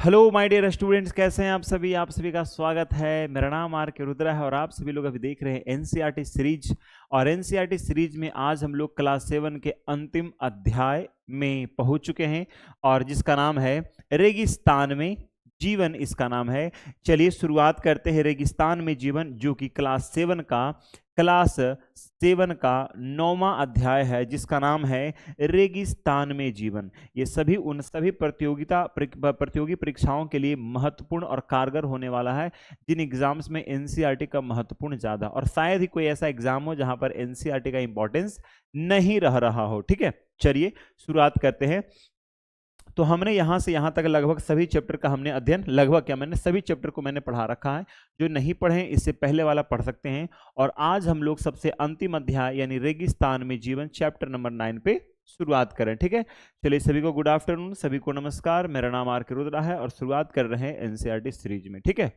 Hello my dear students, कैसे हैं आप सभी का स्वागत है। मेरा नाम आर के रुद्रा है और आप सभी लोग अभी देख रहे हैं एनसीईआरटी सीरीज। और एनसीईआरटी सीरीज में आज हम लोग क्लास 7 के अंतिम अध्याय में पहुंच चुके हैं और जिसका नाम है रेगिस्तान में जीवन, इसका नाम है। चलिए शुरुआत करते हैं रेगिस्तान में जीवन, जो कि क्लास 7 का 9वां अध्याय है, जिसका नाम है रेगिस्तान में जीवन। ये सभी उन सभी प्रतियोगी परीक्षाओं के लिए महत्वपूर्ण और कारगर होने वाला है जिन एग्जाम्स में एनसीईआरटी का महत्वपूर्ण ज्यादा, और शायद ही कोई ऐसा एग्जाम हो जहां पर एनसीईआरटी का इंपॉर्टेंस नहीं रहा हो। ठीक है, चलिए शुरुआत करते हैं। तो हमने यहां से यहां तक लगभग सभी चैप्टर का हमने अध्ययन, लगभग क्या, मैंने सभी चैप्टर को मैंने पढ़ा रखा है। जो नहीं पढ़े इससे पहले वाला पढ़ सकते हैं। और आज हम लोग सबसे अंतिम अध्याय यानी रेगिस्तान में जीवन चैप्टर नंबर 9 पे शुरुआत करें। ठीक है, चलिए सभी को गुड आफ्टरनून, सभी को नमस्कार। मेरा नाम आर के रुद्रा है और शुरुआत कर रहे हैं एनसीईआरटी सीरीज में। ठीक है,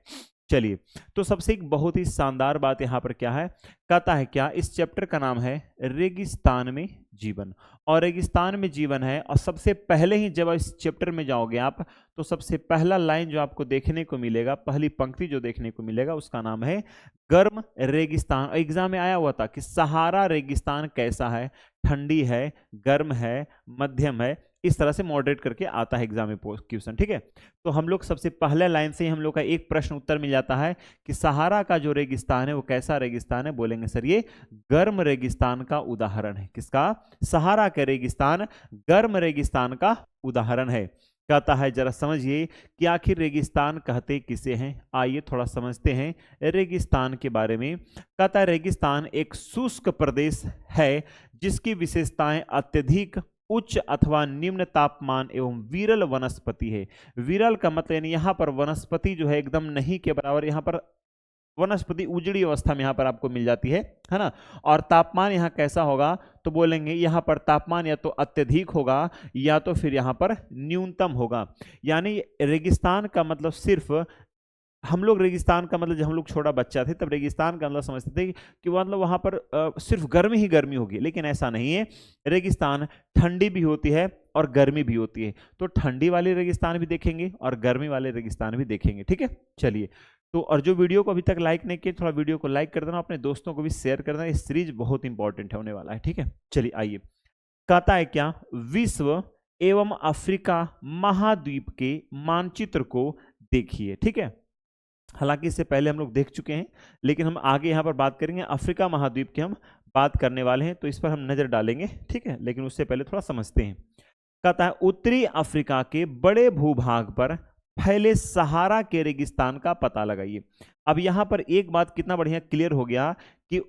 चलिए तो सबसे एक बहुत ही शानदार बात यहाँ पर क्या है, कहता है क्या, इस चैप्टर का नाम है रेगिस्तान में जीवन। और रेगिस्तान में जीवन है, और सबसे पहले ही जब इस चैप्टर में जाओगे आप, तो सबसे पहला लाइन जो आपको देखने को मिलेगा, पहली पंक्ति जो देखने को मिलेगा, उसका नाम है गर्म रेगिस्तान। एग्जाम में आया हुआ था कि सहारा रेगिस्तान कैसा है, ठंडी है, गर्म है, मध्यम है, इस तरह से मॉडरेट करके आता है एग्जाम में क्वेश्चन। ठीक है, तो हम लोग सबसे पहले लाइन से ही हम लोग का एक प्रश्न उत्तर मिल जाता है कि सहारा का जो रेगिस्तान है वो कैसा रेगिस्तान है। बोलेंगे सर ये गर्म रेगिस्तान का उदाहरण है। किसका? सहारा का रेगिस्तान गर्म रेगिस्तान का उदाहरण है। कहता है जरा समझिए कि आखिर रेगिस्तान कहते किसे हैं। आइए थोड़ा समझते हैं रेगिस्तान के बारे में। कहता है रेगिस्तान एक शुष्क प्रदेश है जिसकी विशेषताएं अत्यधिक उच्च अथवा निम्न तापमान एवं विरल वनस्पति है। विरल का मतलब यानी यहाँ पर वनस्पति जो है एकदम नहीं के बराबर, यहाँ पर वनस्पति उजड़ी अवस्था में यहाँ पर आपको मिल जाती है ना। और तापमान यहाँ कैसा होगा, तो बोलेंगे यहाँ पर तापमान या तो अत्यधिक होगा या तो फिर यहाँ पर न्यूनतम होगा। यानी रेगिस्तान का मतलब सिर्फ, हम लोग रेगिस्तान का मतलब जब हम लोग छोटा बच्चा थे तब रेगिस्तान का मतलब समझते थे कि मतलब वहां पर सिर्फ गर्मी ही गर्मी होगी, लेकिन ऐसा नहीं है। रेगिस्तान ठंडी भी होती है और गर्मी भी होती है। तो ठंडी वाले रेगिस्तान भी देखेंगे और गर्मी वाले रेगिस्तान भी देखेंगे। ठीक है, चलिए तो, और जो वीडियो को अभी तक लाइक नहीं किए, थोड़ा वीडियो को लाइक कर देना, अपने दोस्तों को भी शेयर कर देना। ये सीरीज बहुत इंपॉर्टेंट होने वाला है। ठीक है, चलिए आइए। कहता है क्या, विश्व एवं अफ्रीका महाद्वीप के मानचित्र को देखिए। ठीक है, हालांकि इससे पहले हम लोग देख चुके हैं, लेकिन हम आगे यहाँ पर बात करेंगे अफ्रीका महाद्वीप की, हम बात करने वाले हैं, तो इस पर हम नजर डालेंगे। ठीक है, लेकिन उससे पहले थोड़ा समझते हैं। कहता है उत्तरी अफ्रीका के बड़े भूभाग पर फैले सहारा के रेगिस्तान का पता लगाइए। अब यहाँ पर एक बात कितना बढ़िया क्लियर हो गया कि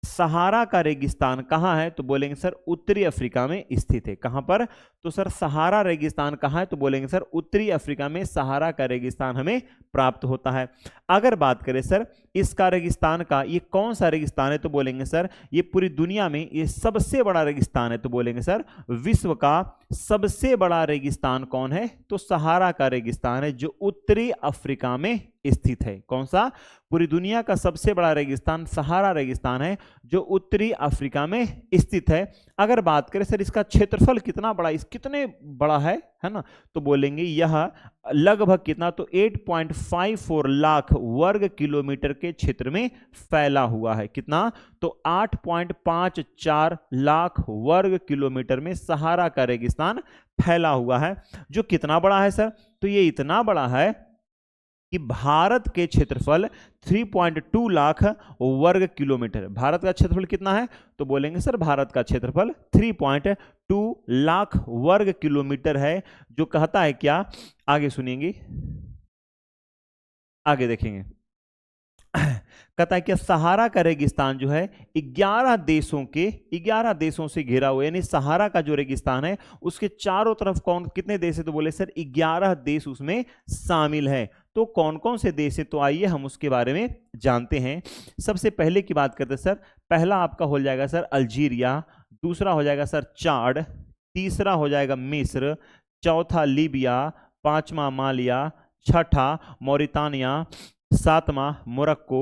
सहारा का रेगिस्तान कहाँ है, तो बोलेंगे सर उत्तरी अफ्रीका में स्थित है। कहाँ पर? तो सर सहारा रेगिस्तान कहाँ है, तो बोलेंगे सर उत्तरी अफ्रीका में सहारा का रेगिस्तान हमें प्राप्त होता है। अगर बात करें सर इसका रेगिस्तान का, ये कौन सा रेगिस्तान है, तो बोलेंगे सर ये पूरी दुनिया में ये सबसे बड़ा रेगिस्तान है। तो बोलेंगे सर विश्व का सबसे बड़ा रेगिस्तान कौन है, तो सहारा का रेगिस्तान है जो उत्तरी अफ्रीका में स्थित है। कौन सा? पूरी दुनिया का सबसे बड़ा रेगिस्तान सहारा रेगिस्तान है जो उत्तरी अफ्रीका में स्थित है। अगर बात करें सर इसका क्षेत्रफल कितना बड़ा, कितने बड़ा है ना, तो बोलेंगे यह लगभग कितना, तो 8.54 लाख वर्ग किलोमीटर के क्षेत्र में फैला हुआ है। कितना? तो 8.54 लाख वर्ग किलोमीटर में सहारा का रेगिस्तान फैला हुआ है। जो कितना बड़ा है सर, तो ये इतना बड़ा है कि भारत के क्षेत्रफल 3.2 लाख वर्ग किलोमीटर। भारत का क्षेत्रफल कितना है, तो बोलेंगे सर भारत का क्षेत्रफल 3.2 लाख वर्ग किलोमीटर है। जो कहता है क्या, आगे सुनिएंगे, आगे देखेंगे। कहता है कि सहारा का रेगिस्तान जो है 11 देशों से घिरा हुआ है। यानी सहारा का जो रेगिस्तान है उसके चारों तरफ कौन कितने देश है, तो बोले सर 11 देश उसमें शामिल है। तो कौन कौन से देश है, तो आइए हम उसके बारे में जानते हैं। सबसे पहले की बात करते हैं सर, पहला आपका हो जाएगा सर अल्जीरिया, दूसरा हो जाएगा सर चाड, तीसरा हो जाएगा मिस्र, चौथा लीबिया, पांचवा मालिया, छठा मौरितानिया, सातवां मोरक्को,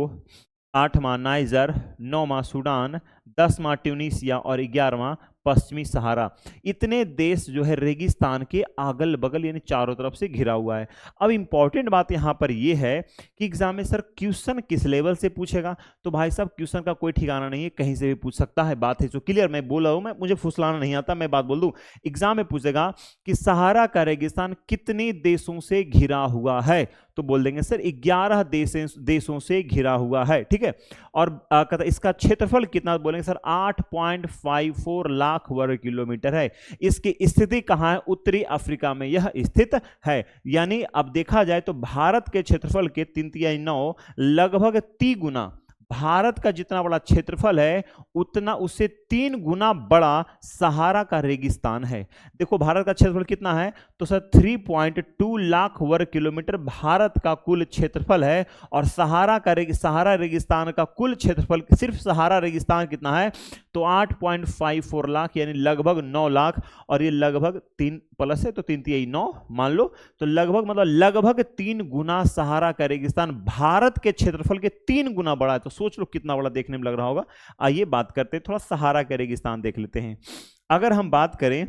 आठवां नाइजर, नौवां सूडान, 10वां ट्यूनीसिया और 11वां पश्चिमी सहारा। इतने देश जो है रेगिस्तान के अगल बगल यानी चारों तरफ से घिरा हुआ है। अब इंपॉर्टेंट बात यहां पर यह है कि एग्जाम में सर क्वेश्चन किस लेवल से पूछेगा, तो भाई साहब क्वेश्चन का कोई ठिकाना नहीं है, कहीं से भी पूछ सकता है। बात है जो क्लियर, मैं बोला हूं, मैं मुझे फुसलाना नहीं आता, मैं बात बोल दूं। एग्जाम में पूछेगा कि सहारा का रेगिस्तान कितने देशों से घिरा हुआ है, तो बोल देंगे सर 11 देशों से घिरा हुआ है, ठीक है। और इसका क्षेत्रफल कितना, बोलेंगे सर 8.54 लाख वर्ग किलोमीटर है। इसकी स्थिति कहां है, उत्तरी अफ्रीका में यह स्थित है। यानी अब देखा जाए तो भारत के क्षेत्रफल के 3/9 लगभग 3 गुना, भारत का जितना बड़ा क्षेत्रफल है उतना उससे 3 गुना बड़ा सहारा का रेगिस्तान है। देखो भारत का क्षेत्रफल कितना है, तो सर 3.2 लाख वर्ग किलोमीटर भारत का कुल क्षेत्रफल है। और सहारा रेगिस्तान का कुल क्षेत्रफल, सिर्फ सहारा रेगिस्तान कितना है, तो 8.54 लाख यानी लगभग 9 लाख। और ये लगभग 3 प्लस है तो 3×9 मान लो, तो लगभग 3 गुना सहारा का रेगिस्तान भारत के क्षेत्रफल के 3 गुना बड़ा है। तो सोच लो कितना बड़ा देखने में लग रहा होगा। आइए बात करते हैं, थोड़ा सहारा का रेगिस्तान देख लेते हैं। अगर हम बात करें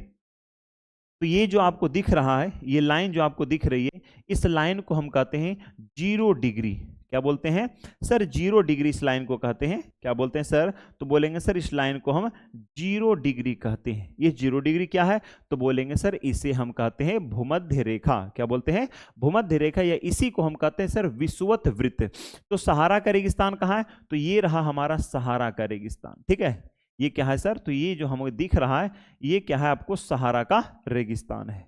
तो ये जो आपको दिख रहा है, ये लाइन जो आपको दिख रही है, इस लाइन को हम कहते हैं 0 डिग्री। क्या बोलते हैं सर, 0 डिग्री इस लाइन को कहते हैं। क्या बोलते हैं सर, तो बोलेंगे सर इस लाइन को हम 0 डिग्री कहते हैं। ये 0 डिग्री क्या है, तो बोलेंगे सर इसे हम कहते हैं भूमध्य रेखा। क्या बोलते हैं, भूमध्य रेखा, या इसी को हम कहते हैं सर विषुवत वृत्त। तो सहारा का रेगिस्तान कहाँ है, तो ये रहा हमारा सहारा का रेगिस्तान, ठीक है। ये क्या है सर, तो ये जो हमें दिख रहा है ये क्या है आपको, सहारा का रेगिस्तान है।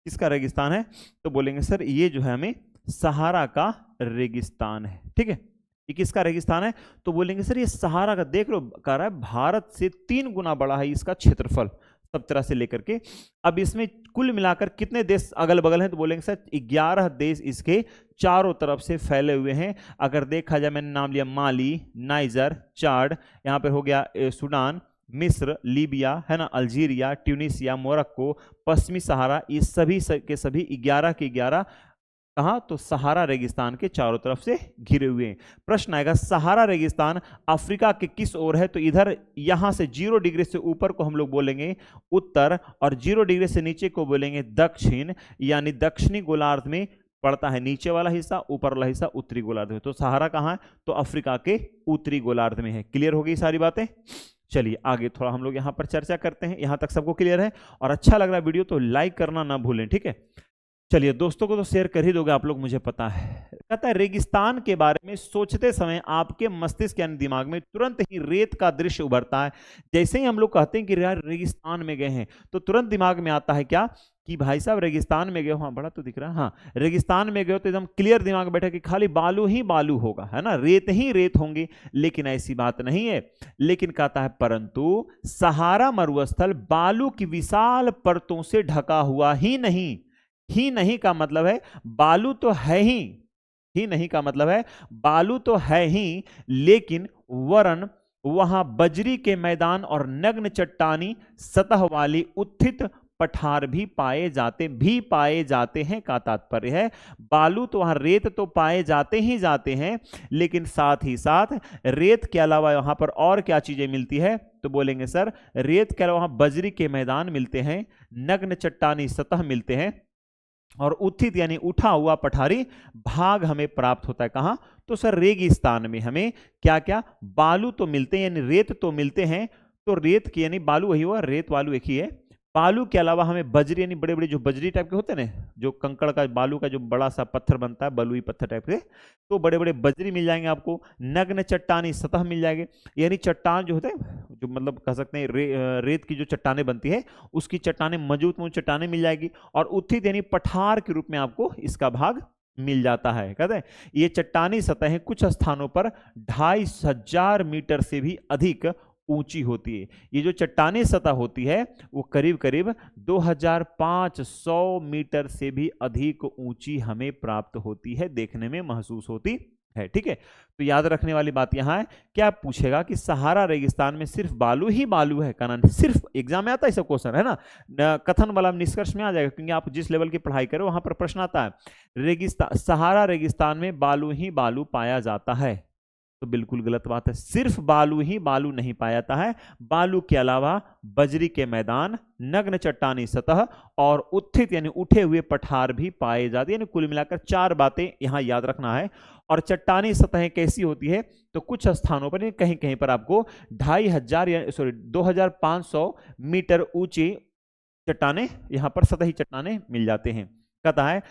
किसका रेगिस्तान है, तो बोलेंगे सर ये जो है हमें सहारा का रेगिस्तान है, ठीक है। ये किसका रेगिस्तान है, तो बोलेंगे सर ये सहारा का, देख लो कह रहा है भारत से 3 गुना बड़ा है इसका क्षेत्रफल सब तरह से लेकर के। अब इसमें कुल मिलाकर कितने देश अगल बगल हैं, तो बोलेंगे सर 11 देश इसके चारों तरफ से फैले हुए हैं। अगर देखा जाए, मैंने नाम लिया माली, नाइजर, चाड, यहाँ पर हो गया सूडान, मिस्र, लीबिया है ना, अल्जीरिया, ट्यूनीसिया, मोरक्को, पश्चिमी सहारा, ये सभी के सभी 11 के 11 कहाँ, तो सहारा रेगिस्तान के चारों तरफ से घिरे हुए हैं। प्रश्न आएगा सहारा रेगिस्तान अफ्रीका के किस ओर है, तो इधर यहां से 0 डिग्री से ऊपर को हम लोग बोलेंगे उत्तर, और 0 डिग्री से नीचे को बोलेंगे दक्षिण। यानी दक्षिणी गोलार्ध में पड़ता है नीचे वाला हिस्सा, ऊपर वाला हिस्सा उत्तरी गोलार्ध में। तो सहारा कहाँ है, तो अफ्रीका के उत्तरी गोलार्ध में है। क्लियर हो गई सारी बातें। चलिए आगे थोड़ा हम लोग यहाँ पर चर्चा करते हैं। यहाँ तक सबको क्लियर है और अच्छा लग रहा है वीडियो तो लाइक करना ना भूलें, ठीक है। चलिए दोस्तों को तो शेयर कर ही दोगे आप लोग, मुझे पता है। कहता है रेगिस्तान के बारे में सोचते समय आपके मस्तिष्क यानी दिमाग में तुरंत ही रेत का दृश्य उभरता है। जैसे ही हम लोग कहते हैं कि यार रेगिस्तान में गए हैं, तो तुरंत दिमाग में आता है क्या, कि भाई साहब रेगिस्तान में गए हो, हाँ बड़ा तो दिख रहा है, हाँ रेगिस्तान में गए हो तो एकदम क्लियर दिमाग बैठा कि खाली बालू ही बालू होगा, है ना, रेत ही रेत होंगे। लेकिन ऐसी बात नहीं है। लेकिन कहता है परंतु सहारा मरुस्थल बालू की विशाल परतों से ढका हुआ ही नहीं का मतलब है बालू तो है ही नहीं का मतलब है बालू तो है ही, लेकिन वरन वहां बजरी के मैदान और नग्न चट्टानी सतह वाली उत्थित पठार भी पाए जाते हैं का तात्पर्य है बालू तो वहां रेत तो पाए जाते हैं, लेकिन साथ ही साथ रेत के अलावा वहां पर और क्या चीजें मिलती है, तो बोलेंगे सर रेत के अलावा वहां बजरी के मैदान मिलते हैं, नग्न चट्टानी सतह मिलते हैं, और उत्थित यानी उठा हुआ पठारी भाग हमें प्राप्त होता है। कहां, तो सर रेगिस्तान में हमें क्या क्या बालू तो मिलते हैं, यानी रेत तो मिलते हैं। तो रेत की यानी बालू वही हुआ, रेत बालू एक ही है। बालू के अलावा हमें बजरी यानी बड़े बड़े जो बजरी टाइप के होते हैं ना, जो कंकड़ का बालू का जो बड़ा सा पत्थर बनता है, बलुई पत्थर टाइप के, तो बड़े बड़े बजरी मिल जाएंगे आपको। नग्न चट्टानी सतह मिल जाएंगे, यानी चट्टान जो होते हैं, जो मतलब कह सकते हैं रेत की जो चट्टानें बनती है उसकी चट्टानें मजबूत चट्टानें मिल जाएगी। और उत्थित यानी पठार के रूप में आपको इसका भाग मिल जाता है। कहते हैं ये चट्टानी सतहें कुछ स्थानों पर 2500 मीटर से भी अधिक ऊंची होती है। ये जो चट्टानी सतह होती है वो करीब करीब 2500 मीटर से भी अधिक ऊंची हमें प्राप्त होती है, देखने में महसूस होती है, ठीक है। तो याद रखने वाली बात यहां है, क्या पूछेगा कि सहारा रेगिस्तान में सिर्फ बालू ही बालू है का, सिर्फ एग्जाम में आता है सब क्वेश्चन, है ना, कथन वाला निष्कर्ष में आ जाएगा, क्योंकि आप जिस लेवल की पढ़ाई करो वहां पर प्रश्न आता है। सहारा रेगिस्तान में बालू ही बालू पाया जाता है, तो बिल्कुल गलत बात है। सिर्फ बालू ही बालू नहीं पाया जाता है, बालू के अलावा बजरी के मैदान, नग्न चट्टानी सतह और उत्थित यानी उठे हुए पठार भी पाए जाते हैं। यानी कुल मिलाकर 4 बातें यहां याद रखना है। और चट्टानी सतहें कैसी होती है, तो कुछ स्थानों पर कहीं कहीं पर आपको 2500 मीटर ऊंची चट्टाने यहां पर सतही चट्टाने मिल जाते हैं। कहता है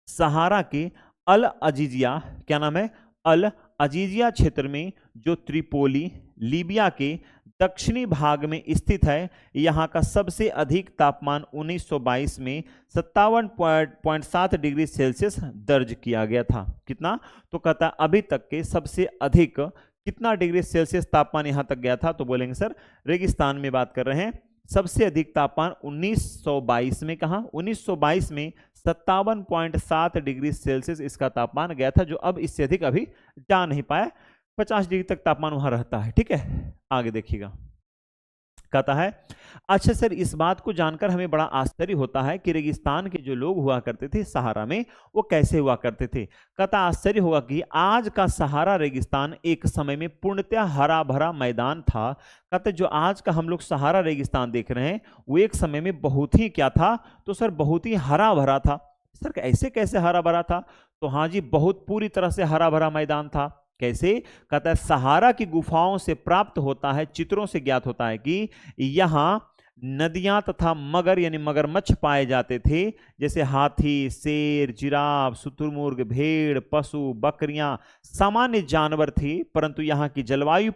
सहारा के अल अजीजिया, क्या नाम है, अल अजीजिया क्षेत्र में जो त्रिपोली लीबिया के दक्षिणी भाग में स्थित है, यहाँ का सबसे अधिक तापमान 1922 में 57.7 डिग्री सेल्सियस दर्ज किया गया था। कितना, तो कहता है अभी तक के सबसे अधिक कितना डिग्री सेल्सियस तापमान यहाँ तक गया था, तो बोलेंगे सर रेगिस्तान में बात कर रहे हैं। सबसे अधिक तापमान 1922 में, कहा 1922 में 57.7 डिग्री सेल्सियस इसका तापमान गया था, जो अब इससे अधिक अभी जा नहीं पाया। 50 डिग्री तक तापमान वहां रहता है। ठीक है, आगे देखिएगा। कहता है अच्छा सर, इस बात को जानकर हमें बड़ा आश्चर्य होता है कि रेगिस्तान के जो लोग हुआ करते थे सहारा में, वो कैसे हुआ करते थे। कहता आश्चर्य होगा कि आज का सहारा रेगिस्तान एक समय में पूर्णतः हरा भरा मैदान था। कहते जो आज का हम लोग सहारा रेगिस्तान देख रहे हैं, वो एक समय में बहुत ही क्या था, तो सर बहुत ही हरा भरा था। सर ऐसे कैसे हरा भरा था, तो हाँ जी, बहुत पूरी तरह से हरा भरा मैदान था। कैसे, कहता है सहारा की गुफाओं से प्राप्त होता है, चित्रों से ज्ञात होता है कि यहां नदियां तथा मगर यानी मगरमच्छ पाए जाते थे, जैसे हाथी, शेर, जिराफ, शुतुरमुर्ग, भेड़, पशु, बकरियां सामान्य जानवर थे। परंतु यहां की जलवायु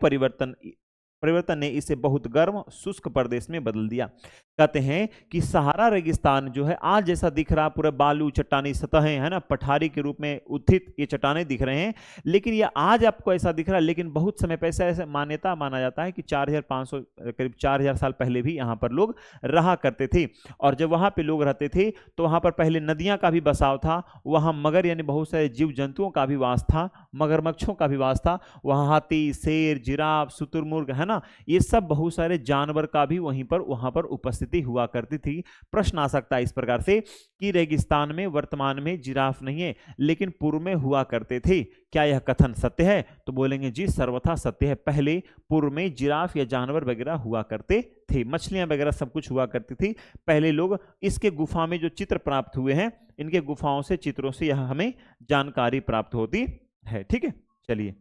परिवर्तन ने इसे बहुत गर्म शुष्क प्रदेश में बदल दिया। कहते हैं कि सहारा रेगिस्तान जो है आज जैसा दिख रहा, पूरा बालू चट्टानी सतहें है ना, पठारी के रूप में उत्थित ये चट्टाने दिख रहे हैं, लेकिन ये आज आपको ऐसा दिख रहा है। लेकिन बहुत समय पहले ऐसा मान्यता माना जाता है कि 4500 करीब 4000 साल पहले भी यहाँ पर लोग रहा करते थे। और जब वहाँ पे लोग रहते थे तो वहाँ पर पहले नदियाँ का भी बसाव था, वहाँ मगर यानी बहुत सारे जीव जंतुओं का भी वास था, मगरमच्छों का भी वास था, वहाँ हाथी, शेर, जिराफ, शुतुरमुर्ग है ना, ये सब बहुत सारे जानवर का भी वहाँ पर उपस्थिति हुआ करती थी। प्रश्न आ सकता है इस प्रकार से कि रेगिस्तान में वर्तमान में जिराफ नहीं है, लेकिन पूर्व में हुआ करते थे, क्या यह कथन सत्य है, तो बोलेंगे जी सर्वथा सत्य है। पहले पूर्व में जिराफ या जानवर वगैरह हुआ करते थे, मछलियां वगैरह सब कुछ हुआ करती थी पहले लोग। इसके गुफा में जो चित्र प्राप्त हुए हैं, इनके गुफाओं से, चित्रों से यह हमें जानकारी प्राप्त होती है। ठीक है, चलिए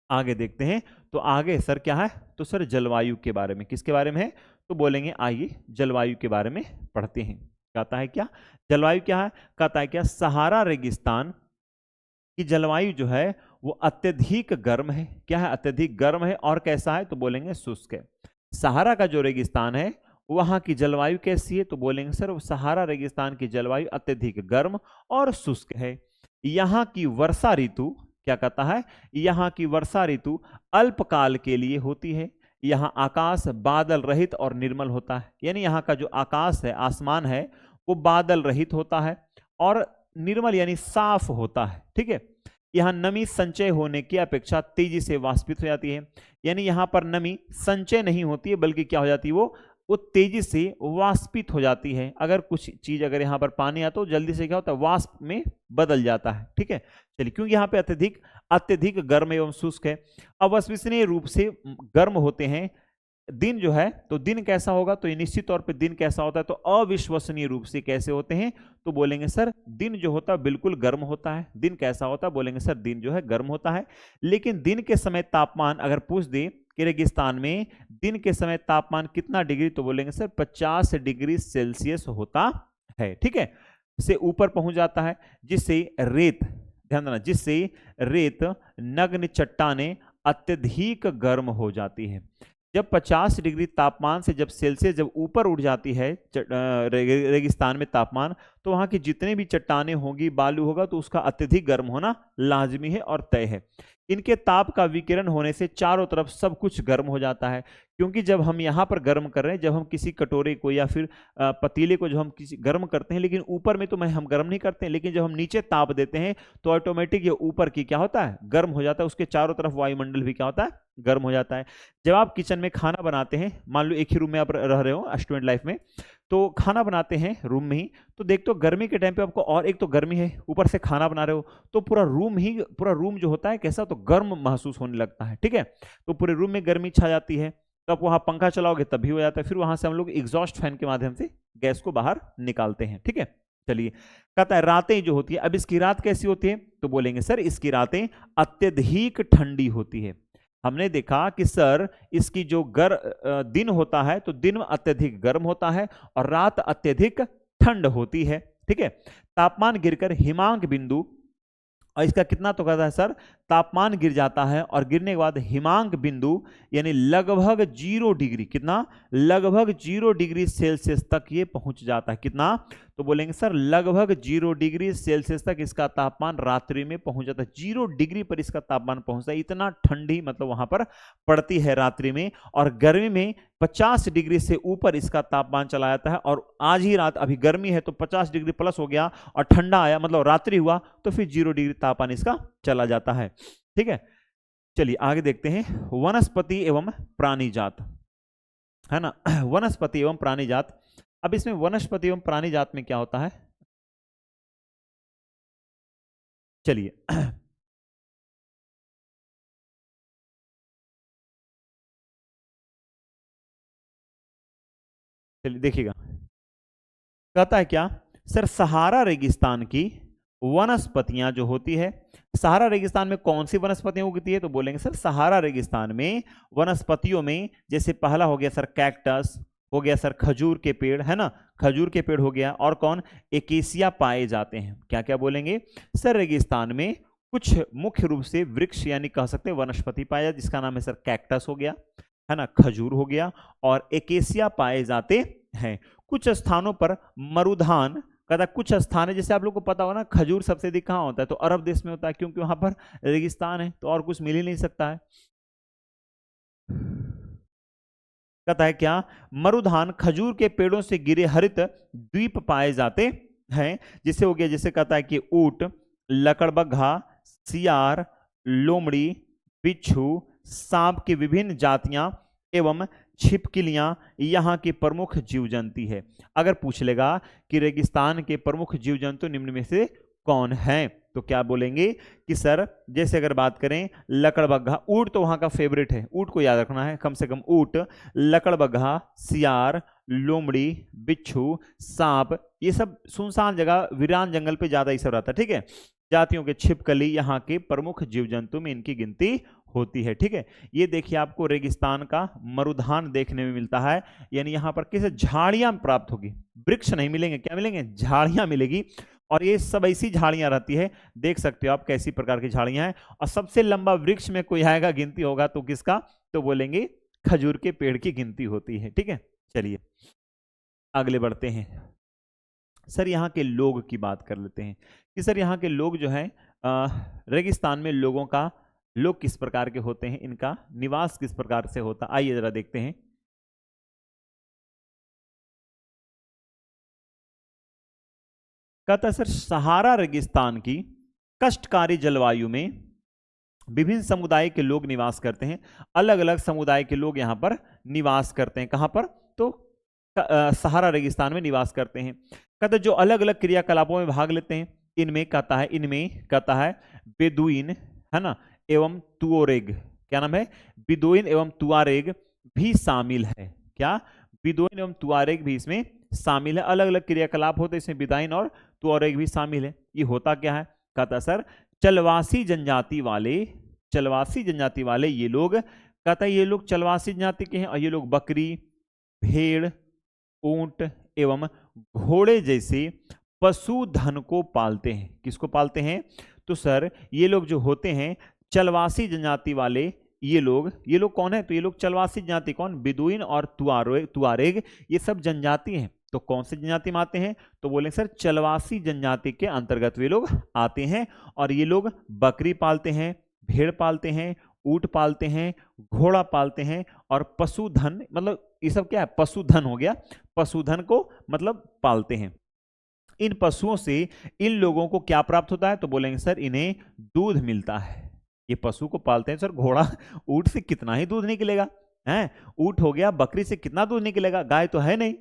आगे देखते हैं। तो आगे सर क्या है, तो सर जलवायु के बारे में, किसके बारे में है, तो बोलेंगे आइए जलवायु के बारे में पढ़ते हैं। कहता है क्या, जलवायु क्या है, कहता है क्या सहारा रेगिस्तान की जलवायु जो है वो अत्यधिक गर्म है। क्या है, अत्यधिक गर्म है। और कैसा है, तो बोलेंगे शुष्क है। सहारा का जो रेगिस्तान है वहां की जलवायु कैसी है, तो बोलेंगे सर सहारा रेगिस्तान की जलवायु अत्यधिक गर्म और शुष्क है। यहाँ की वर्षा ऋतु, क्या कहता है, यहाँ की वर्षा ऋतु अल्पकाल के लिए होती है। यहाँ आकाश बादल रहित और निर्मल होता है, यानी यहाँ का जो आकाश है, आसमान है, वो बादल रहित होता है और निर्मल यानी साफ होता है। ठीक है, यहाँ नमी संचय होने की अपेक्षा तेजी से वाष्पित हो जाती है, यानी यहाँ पर नमी संचय नहीं होती है, बल्कि क्या हो जाती है, वो तेजी से वाष्पित हो जाती है। अगर कुछ चीज अगर यहाँ पर पानी आता तो जल्दी से क्या होता है, वाष्प में बदल जाता है। ठीक है, चलिए, क्योंकि यहाँ पे अत्यधिक गर्म एवं शुष्क है। अविश्वसनीय रूप से गर्म होते हैं दिन जो है, तो दिन कैसा होगा, तो ये निश्चित तौर पे दिन कैसा होता है, तो अविश्वसनीय रूप से कैसे होते हैं, तो बोलेंगे सर दिन जो होता है बिल्कुल गर्म होता है। दिन कैसा होता है, बोलेंगे सर दिन जो है गर्म होता है। लेकिन दिन के समय तापमान अगर पूछ दे कि रेगिस्तान में दिन के समय तापमान कितना डिग्री, तो बोलेंगे सर 50 डिग्री सेल्सियस होता है। ठीक है, से ऊपर पहुंच जाता है, जिससे रेत, ध्यान देना, जिससे रेत नग्न चट्टाने अत्यधिक गर्म हो जाती है। जब 50 डिग्री तापमान से जब सेल्सियस जब ऊपर उठ जाती है रेगिस्तान में तापमान, तो वहां की जितने भी चट्टाने होंगी, बालू होगा, तो उसका अत्यधिक गर्म होना लाजमी है और तय है। इनके ताप का विकिरण होने से चारों तरफ सब कुछ गर्म हो जाता है। क्योंकि जब हम यहाँ पर गर्म कर रहे हैं, जब हम किसी कटोरे को या फिर पतीले को जो हम किसी गर्म करते हैं, लेकिन ऊपर में तो हम गर्म नहीं करते हैं, लेकिन जब हम नीचे ताप देते हैं तो ऑटोमेटिक ये ऊपर की क्या होता है, गर्म हो जाता है। उसके चारों तरफ वायुमंडल भी क्या होता है, गर्म हो जाता है। जब आप किचन में खाना बनाते हैं, मान लो एक ही रूम में आप रह रहे हो स्टूडेंट लाइफ में, तो खाना बनाते हैं रूम में ही, तो देखते हो गर्मी के टाइम पे आपको, और एक तो गर्मी है ऊपर से खाना बना रहे हो, तो पूरा रूम जो होता है कैसा, तो गर्म महसूस होने लगता है, ठीक है। तो पूरे रूम में गर्मी छा जाती है, तो आप वहां पंखा चलाओगे तब भी हो जाता है, फिर वहां से हम लोग एग्जॉस्ट फैन के माध्यम से गैस को बाहर निकालते हैं, ठीक है। चलिए, कहता है रातें जो होती है, अब इसकी रात कैसी होती है, तो बोलेंगे सर इसकी रातें अत्यधिक ठंडी होती है। हमने देखा कि सर इसकी जो दिन होता है तो दिन अत्यधिक गर्म होता है और रात अत्यधिक ठंड होती है, ठीक है। तापमान गिरकर हिमांक बिंदु, और इसका कितना, तो कहता है सर तापमान गिर जाता है और गिरने के बाद हिमांक बिंदु यानी लगभग 0 डिग्री, कितना, लगभग 0 डिग्री सेल्सियस तक ये पहुंच जाता है, कितना, तो बोलेंगे सर लगभग 0 डिग्री सेल्सियस तक इसका तापमान रात्रि में पहुंच जाता है, 0 डिग्री पर इसका तापमान पहुंचता है, इतना ठंडी मतलब वहां पर पड़ती है रात्रि में। और गर्मी में 50 डिग्री से ऊपर इसका तापमान चला जाता है, और आज ही रात अभी गर्मी है तो 50 डिग्री प्लस हो गया और ठंडा आया मतलब रात्रि हुआ तो फिर 0 डिग्री तापमान इसका चला जाता है, ठीक है। चलिए आगे देखते हैं, वनस्पति एवं प्राणी जात, है ना। वनस्पति एवं प्राणी जात, अब इसमें वनस्पति एवं प्राणी जात में क्या होता है, चलिए चलिए देखिएगा, कहता है क्या, सर सहारा रेगिस्तान की वनस्पतियां जो होती है, सहारा रेगिस्तान में कौन सी वनस्पतियां उगती है, तो बोलेंगे सर सहारा रेगिस्तान में वनस्पतियों में जैसे पहला हो गया सर कैक्टस, हो गया सर खजूर के पेड़, है ना, खजूर के पेड़ हो गया, और कौन, एकेसिया पाए जाते हैं। क्या क्या बोलेंगे, सर रेगिस्तान में कुछ मुख्य रूप से वृक्ष यानी कह सकते हैं वनस्पति पाए जाते, जिसका नाम है सर कैक्टस हो गया, है ना, खजूर हो गया, और एकेसिया पाए जाते हैं। कुछ स्थानों पर मरुधान, कहता कुछ स्थान है, जैसे आप लोग को पता हो ना खजूर सबसे अधिक कहाँ होता है, तो अरब देश में होता है, क्योंकि वहां पर रेगिस्तान है तो और कुछ मिल ही नहीं सकता है। कहता है क्या, मरुधान खजूर के पेड़ों से गिरे हरित द्वीप पाए जाते हैं, जिसे हो गया, जैसे कहता है कि ऊंट, लकड़बग्घा, सियार, लोमड़ी, बिच्छू, सांप की विभिन्न जातियां एवं छिपकलियां यहाँ की प्रमुख जीव जंतु है। अगर पूछ लेगा कि रेगिस्तान के प्रमुख जीव जंतु निम्न में से कौन है, तो क्या बोलेंगे कि सर जैसे अगर बात करें लकड़बग्घा, ऊंट तो वहां का फेवरेट है, ऊंट को याद रखना है कम से कम, ऊंट, लकड़बग्घा, सियार, लोमड़ी, बिच्छू, सांप, ये सब सुनसान जगह वीरान जंगल पे ज्यादा ये सब रहता है, ठीक है। जातियों के छिपकली यहाँ के प्रमुख जीव जंतु में इनकी गिनती होती है, ठीक है। ये देखिए आपको रेगिस्तान का मरुधान देखने में मिलता है, यानी यहाँ पर किसी झाड़ियां प्राप्त होगी, वृक्ष नहीं मिलेंगे, क्या मिलेंगे, झाड़ियां मिलेगी, और ये सब ऐसी झाड़ियां रहती है, देख सकते हो आप कैसी प्रकार की झाड़ियां हैं। और सबसे लंबा वृक्ष में कोई आएगा गिनती होगा तो किसका, तो बोलेंगे खजूर के पेड़ की गिनती होती है, ठीक है। चलिए अगले बढ़ते हैं, सर यहाँ के लोग की बात कर लेते हैं कि सर यहाँ के लोग जो है रेगिस्तान में लोग किस प्रकार के होते हैं, इनका निवास किस प्रकार से होता, आइए जरा देखते हैं। कहता है सर सहारा रेगिस्तान की कष्टकारी जलवायु में विभिन्न समुदाय के लोग निवास करते हैं, अलग अलग समुदाय के लोग यहाँ पर निवास करते हैं, कहाँ पर, तो सहारा रेगिस्तान में निवास करते हैं। कहते हैं जो अलग अलग क्रियाकलापों में भाग लेते हैं, इनमें कहता है बेदुइन, है ना, एवं तुआरेग, क्या नाम है, बेदुइन एवं तुआरेग भी शामिल है, क्या, बेदुइन एवं तुआरेग भी इसमें शामिल है, अलग अलग क्रियाकलाप होते हैं इसमें, बेदुइन और तुआरेग भी शामिल है। ये होता क्या है, कहता सर चलवासी जनजाति वाले ये लोग, कहता है ये लोग चलवासी जनजाति के हैं, और ये लोग बकरी, भेड़, ऊंट एवं घोड़े जैसे पशुधन को पालते हैं। किसको पालते हैं, तो सर ये लोग जो होते हैं चलवासी जनजाति वाले, ये लोग कौन है, तो ये लोग चलवासी जनजाति, कौन, बेदुइन और तुआरेग, ये सब जनजाति हैं। तो कौन से जनजाति में आते हैं, तो बोले सर चलवासी जनजाति के अंतर्गत वे लोग आते हैं, और ये लोग बकरी पालते हैं, भेड़ पालते हैं, ऊंट पालते हैं, घोड़ा पालते हैं, और पशुधन, मतलब ये सब क्या है, पशुधन हो गया, पशुधन को मतलब पालते हैं। इन पशुओं से इन लोगों को क्या प्राप्त होता है, तो बोलेंगे सर इन्हें दूध मिलता है। ये पशु को पालते हैं सर, घोड़ा ऊंट से कितना ही दूध निकलेगा, है, ऊंट हो गया, बकरी से कितना दूध निकलेगा, गाय तो है नहीं,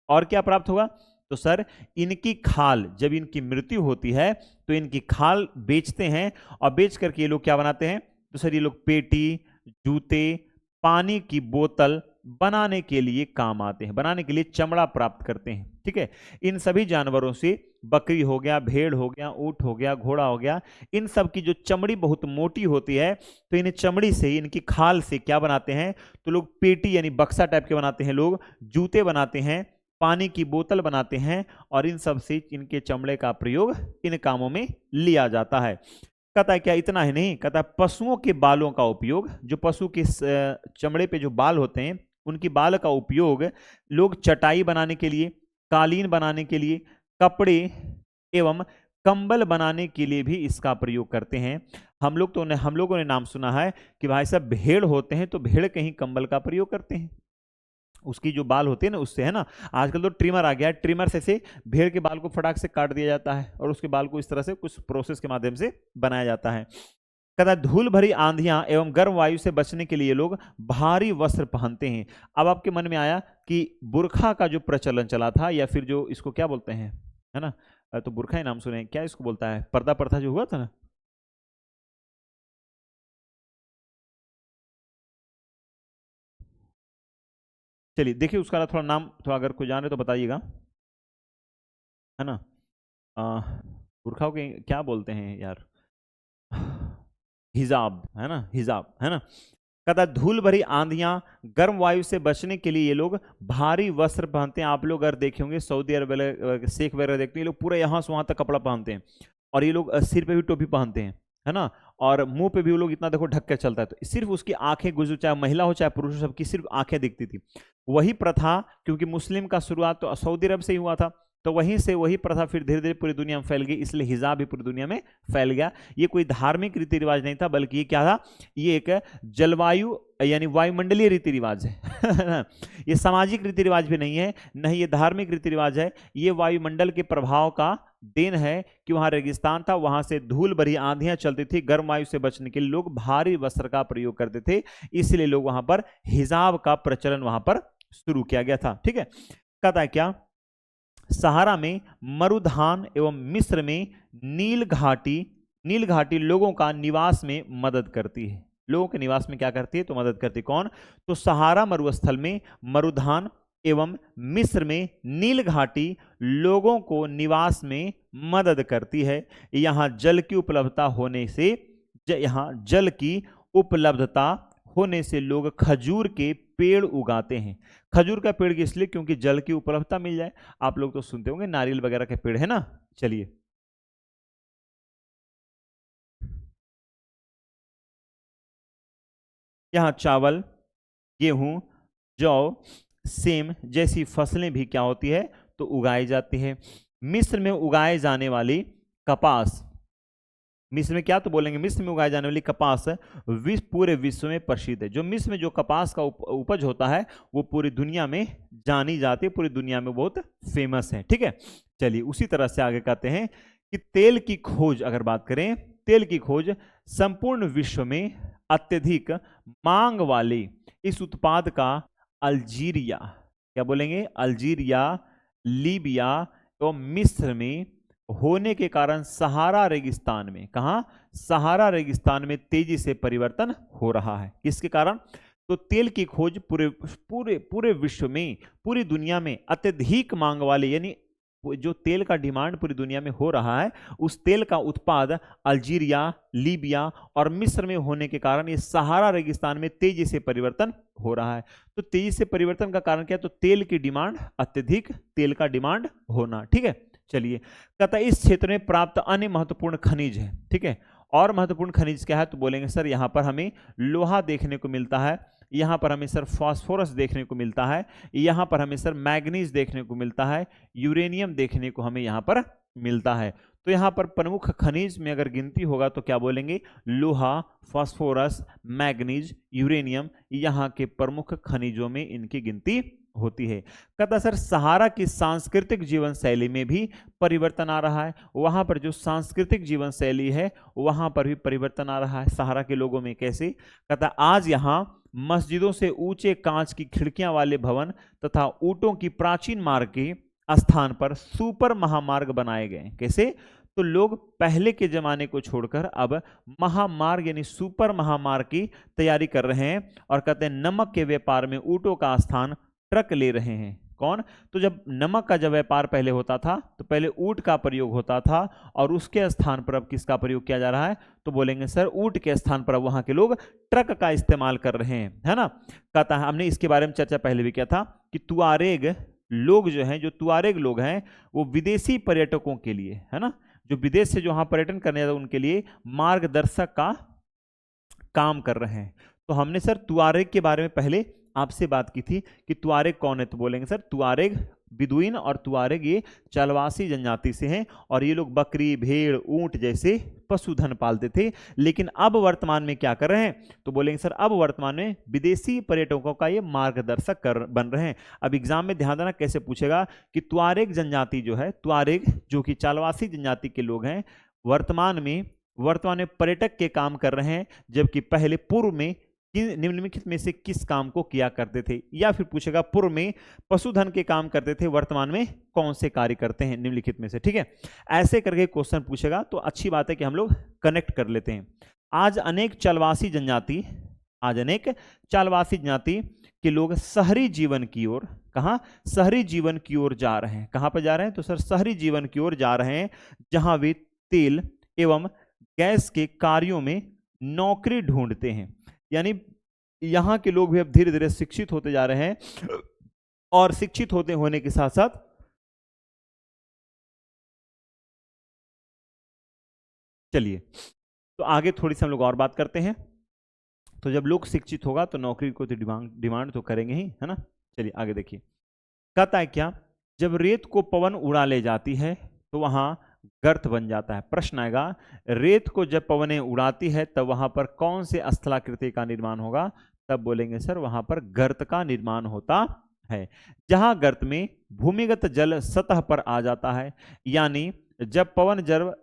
और क्या प्राप्त होगा? तो सर इनकी खाल, जब इनकी मृत्यु होती है तो इनकी खाल बेचते हैं, और बेच करके ये लोग क्या बनाते हैं? तो सर ये लोग पेटी, जूते, पानी की बोतल बनाने के लिए काम आते हैं, बनाने के लिए चमड़ा प्राप्त करते हैं। ठीक है, इन सभी जानवरों से, बकरी हो गया, भेड़ हो गया, ऊंट हो गया, घोड़ा हो गया, इन सब की जो चमड़ी बहुत मोटी होती है, तो इन चमड़ी से, इनकी खाल से क्या बनाते हैं? तो लोग पेटी यानी बक्सा टाइप के बनाते हैं, लोग जूते बनाते हैं, पानी की बोतल बनाते हैं, और इन सब से इनके चमड़े का प्रयोग इन कामों में लिया जाता है। कहता है क्या इतना ही नहीं, कहता है पशुओं के बालों का उपयोग, जो पशु के चमड़े पे जो बाल होते हैं उनकी बाल का उपयोग लोग चटाई बनाने के लिए, कालीन बनाने के लिए, कपड़े एवं कंबल बनाने के लिए भी इसका प्रयोग करते हैं। हम लोगों ने नाम सुना है कि भाई साहब भेड़ होते हैं तो भेड़ के ही कंबल का प्रयोग करते हैं, उसकी जो बाल होते हैं ना उससे, है ना। आजकल तो ट्रिमर आ गया है, ट्रिमर से भेड़ के बाल को फटाक से काट दिया जाता है और उसके बाल को इस तरह से कुछ प्रोसेस के माध्यम से बनाया जाता है। कहता है धूल भरी आंधियां एवं गर्म वायु से बचने के लिए लोग भारी वस्त्र पहनते हैं। अब आपके मन में आया कि बुरखा का जो प्रचलन चला था, या फिर जो इसको क्या बोलते हैं, है ना, तो बुरखा ही नाम सुने, क्या इसको बोलता है, पर्दा प्रथा जो हुआ था ना। चलिए देखिए उसका थोड़ा नाम, थोड़ा अगर कोई जाने तो बताइएगा, है ना। आ, बुरखा को क्या बोलते हैं यार, हिजाब, है ना, हिजाब, है ना। कहता है धूल भरी आंधियां, गर्म वायु से बचने के लिए ये लोग भारी वस्त्र पहनते हैं। आप लोग अगर देखे होंगे सऊदी अरब, शेख वगैरह देखते हैं, ये लोग पूरा यहाँ से वहां तक कपड़ा पहनते हैं, और ये लोग सिर पे भी टोपी पहनते हैं, है ना, और मुंह पे भी वो लोग इतना देखो ढक के चलता है, तो सिर्फ उसकी आंखें गुजर, चाहे महिला हो चाहे पुरुष हो, सबकी सिर्फ आंखें दिखती थी। वही प्रथा, क्योंकि मुस्लिम का शुरुआत तो सऊदी अरब से ही हुआ था, तो वहीं से वही प्रथा फिर धीरे धीरे पूरी दुनिया में फैल गई, इसलिए हिजाब भी पूरी दुनिया में फैल गया। ये कोई धार्मिक रीति रिवाज नहीं था, बल्कि ये क्या था, ये एक जलवायु यानी वायुमंडलीय रीति रिवाज है। ये सामाजिक रीति रिवाज भी नहीं है, नहीं ये धार्मिक रीति रिवाज है, ये वायुमंडल के प्रभाव का देन है कि वहां रेगिस्तान था, वहां से धूल भरी आंधियां चलती थी, गर्म वायु से बचने के लिए लोग भारी वस्त्र का प्रयोग करते थे, इसलिए लोग वहां पर हिजाब का प्रचलन वहां पर शुरू किया गया था। ठीक है, कहता है क्या, सहारा में मरुधान एवं मिस्र में नील घाटी लोगों का निवास में मदद करती है। लोगों के निवास में क्या करती है, तो मदद करती है। कौन? तो सहारा मरुस्थल में मरुधान एवं मिस्र में नील घाटी लोगों को निवास में मदद करती है। यहाँ जल की उपलब्धता होने से लोग खजूर के पेड़ उगाते हैं। खजूर का पेड़ इसलिए क्योंकि जल की उपलब्धता मिल जाए। आप लोग तो सुनते होंगे नारियल वगैरह के पेड़, है ना। चलिए यहाँ चावल, गेहूं, जौ, सेम जैसी फसलें भी क्या होती है, तो उगाई जाती है। मिस्र में उगाए जाने वाली कपास, मिस्र में क्या तो बोलेंगे, मिस्र में उगाए जाने वाली कपास पूरे विश्व में प्रसिद्ध है। जो मिस्र में जो कपास का उपज होता है वो पूरी दुनिया में जानी जाती है, पूरी दुनिया में बहुत फेमस है। ठीक है, चलिए उसी तरह से आगे कहते हैं कि तेल की खोज, अगर बात करें तेल की खोज, संपूर्ण विश्व में अत्यधिक मांग वाले इस उत्पाद का अल्जीरिया, क्या बोलेंगे, अल्जीरिया, लीबिया तो मिस्र में होने के कारण सहारा रेगिस्तान में, कहां, सहारा रेगिस्तान में तेजी से परिवर्तन हो रहा है। किसके कारण? तो तेल की खोज पूरे पूरे पूरे विश्व में, पूरी दुनिया में अत्यधिक मांग वाले, यानी जो तेल का डिमांड पूरी दुनिया में हो रहा है, उस तेल का उत्पाद अल्जीरिया, लीबिया और मिस्र में होने के कारण ये सहारा रेगिस्तान में तेजी से परिवर्तन हो रहा है। तो तेजी से परिवर्तन का कारण क्या है, तो तेल की डिमांड, अत्यधिक तेल का डिमांड होना। ठीक है, चलिए कहता है इस क्षेत्र में प्राप्त अन्य महत्वपूर्ण खनिज है। ठीक है, और महत्वपूर्ण खनिज क्या है, तो बोलेंगे सर यहाँ पर हमें लोहा देखने को मिलता है, यहाँ पर हमें सर फास्फोरस देखने को मिलता है, यहाँ पर हमें सर मैग्नीज देखने को मिलता है, यूरेनियम देखने को हमें यहाँ पर मिलता है। तो यहाँ पर प्रमुख खनिज में अगर गिनती होगा तो क्या बोलेंगे, लोहा, फास्फोरस, मैग्नीज, यूरेनियम, यहाँ के प्रमुख खनिजों में इनकी गिनती होती है। कहता सर सहारा की सांस्कृतिक जीवन शैली में भी परिवर्तन आ रहा है, वहां पर जो सांस्कृतिक जीवन शैली है वहां पर भी परिवर्तन आ रहा है सहारा के लोगों में। कैसे? कहता आज यहाँ मस्जिदों से ऊंचे कांच की खिड़कियां वाले भवन तथा ऊंटों की प्राचीन मार्ग के स्थान पर सुपर महामार्ग बनाए गए। कैसे? तो लोग पहले के जमाने को छोड़कर अब महामार्ग यानी सुपर महामार्ग की तैयारी कर रहे हैं, और कहते हैं नमक के व्यापार में ऊंटों का स्थान ट्रक ले रहे हैं। कौन? तो जब नमक का जब व्यापार पहले होता था तो पहले ऊंट का प्रयोग होता था, और उसके स्थान पर अब किसका प्रयोग किया जा रहा है? तो बोलेंगे सर ऊंट के स्थान पर अब वहां के लोग ट्रक का इस्तेमाल कर रहे हैं, है ना। कहता है, हमने इसके बारे में चर्चा पहले भी किया था कि तुआरेग लोग जो हैं, जो तुआरेग लोग हैं वो विदेशी पर्यटकों के लिए, है ना, जो विदेश से जो वहां पर्यटन करने जाते हैं उनके लिए मार्गदर्शक का काम कर रहे हैं। तो हमने सर तुआरेग के बारे में पहले आपसे बात की थी कि तुआरेग कौन है, तो बोलेंगे सर तुआरेग बिदुइन और तुआरेग ये चलवासी जनजाति से हैं, और ये लोग बकरी भेड़ ऊंट जैसे पशुधन पालते थे। लेकिन अब वर्तमान में क्या कर रहे हैं? तो बोलेंगे सर अब वर्तमान में विदेशी पर्यटकों का ये मार्गदर्शक बन रहे हैं। अब एग्जाम में ध्यान देना कैसे पूछेगा कि तुआरेग जनजाति जो है, तुआरेग जो कि चलवासी जनजाति के लोग हैं, वर्तमान में पर्यटक के काम कर रहे हैं, जबकि पहले पूर्व में निम्नलिखित में से किस काम को किया करते थे? या फिर पूछेगा पूर्व में पशुधन के काम करते थे, वर्तमान में कौन से कार्य करते हैं निम्नलिखित में से। ठीक है, ऐसे करके क्वेश्चन पूछेगा तो अच्छी बात है कि हम लोग कनेक्ट कर लेते हैं। आज अनेक चलवासी जनजाति के लोग शहरी जीवन की ओर, कहां? शहरी जीवन की ओर जा रहे हैं। कहां पर जा रहे हैं? तो सर शहरी जीवन की ओर जा रहे हैं, जहां वे तेल एवं गैस के कार्यों में नौकरी ढूंढते हैं। यानी यहां के लोग भी अब धीरे धीरे शिक्षित होते जा रहे हैं, और शिक्षित होने के साथ साथ चलिए तो आगे थोड़ी सी हम लोग और बात करते हैं। तो जब लोग शिक्षित होगा तो नौकरी को तो डिमांड तो करेंगे ही, है ना। चलिए आगे देखिए, कहता है क्या? जब रेत को पवन उड़ा ले जाती है तो वहां गर्त बन जाता है। प्रश्न आएगा, रेत को जब पवनें उड़ाती है तब वहां पर कौन से स्थलाकृति का निर्माण होगा? तब बोलेंगे सर वहां पर गर्त का निर्माण होता है, जहां गर्त में भूमिगत जल सतह पर आ जाता है। यानी जब पवन जब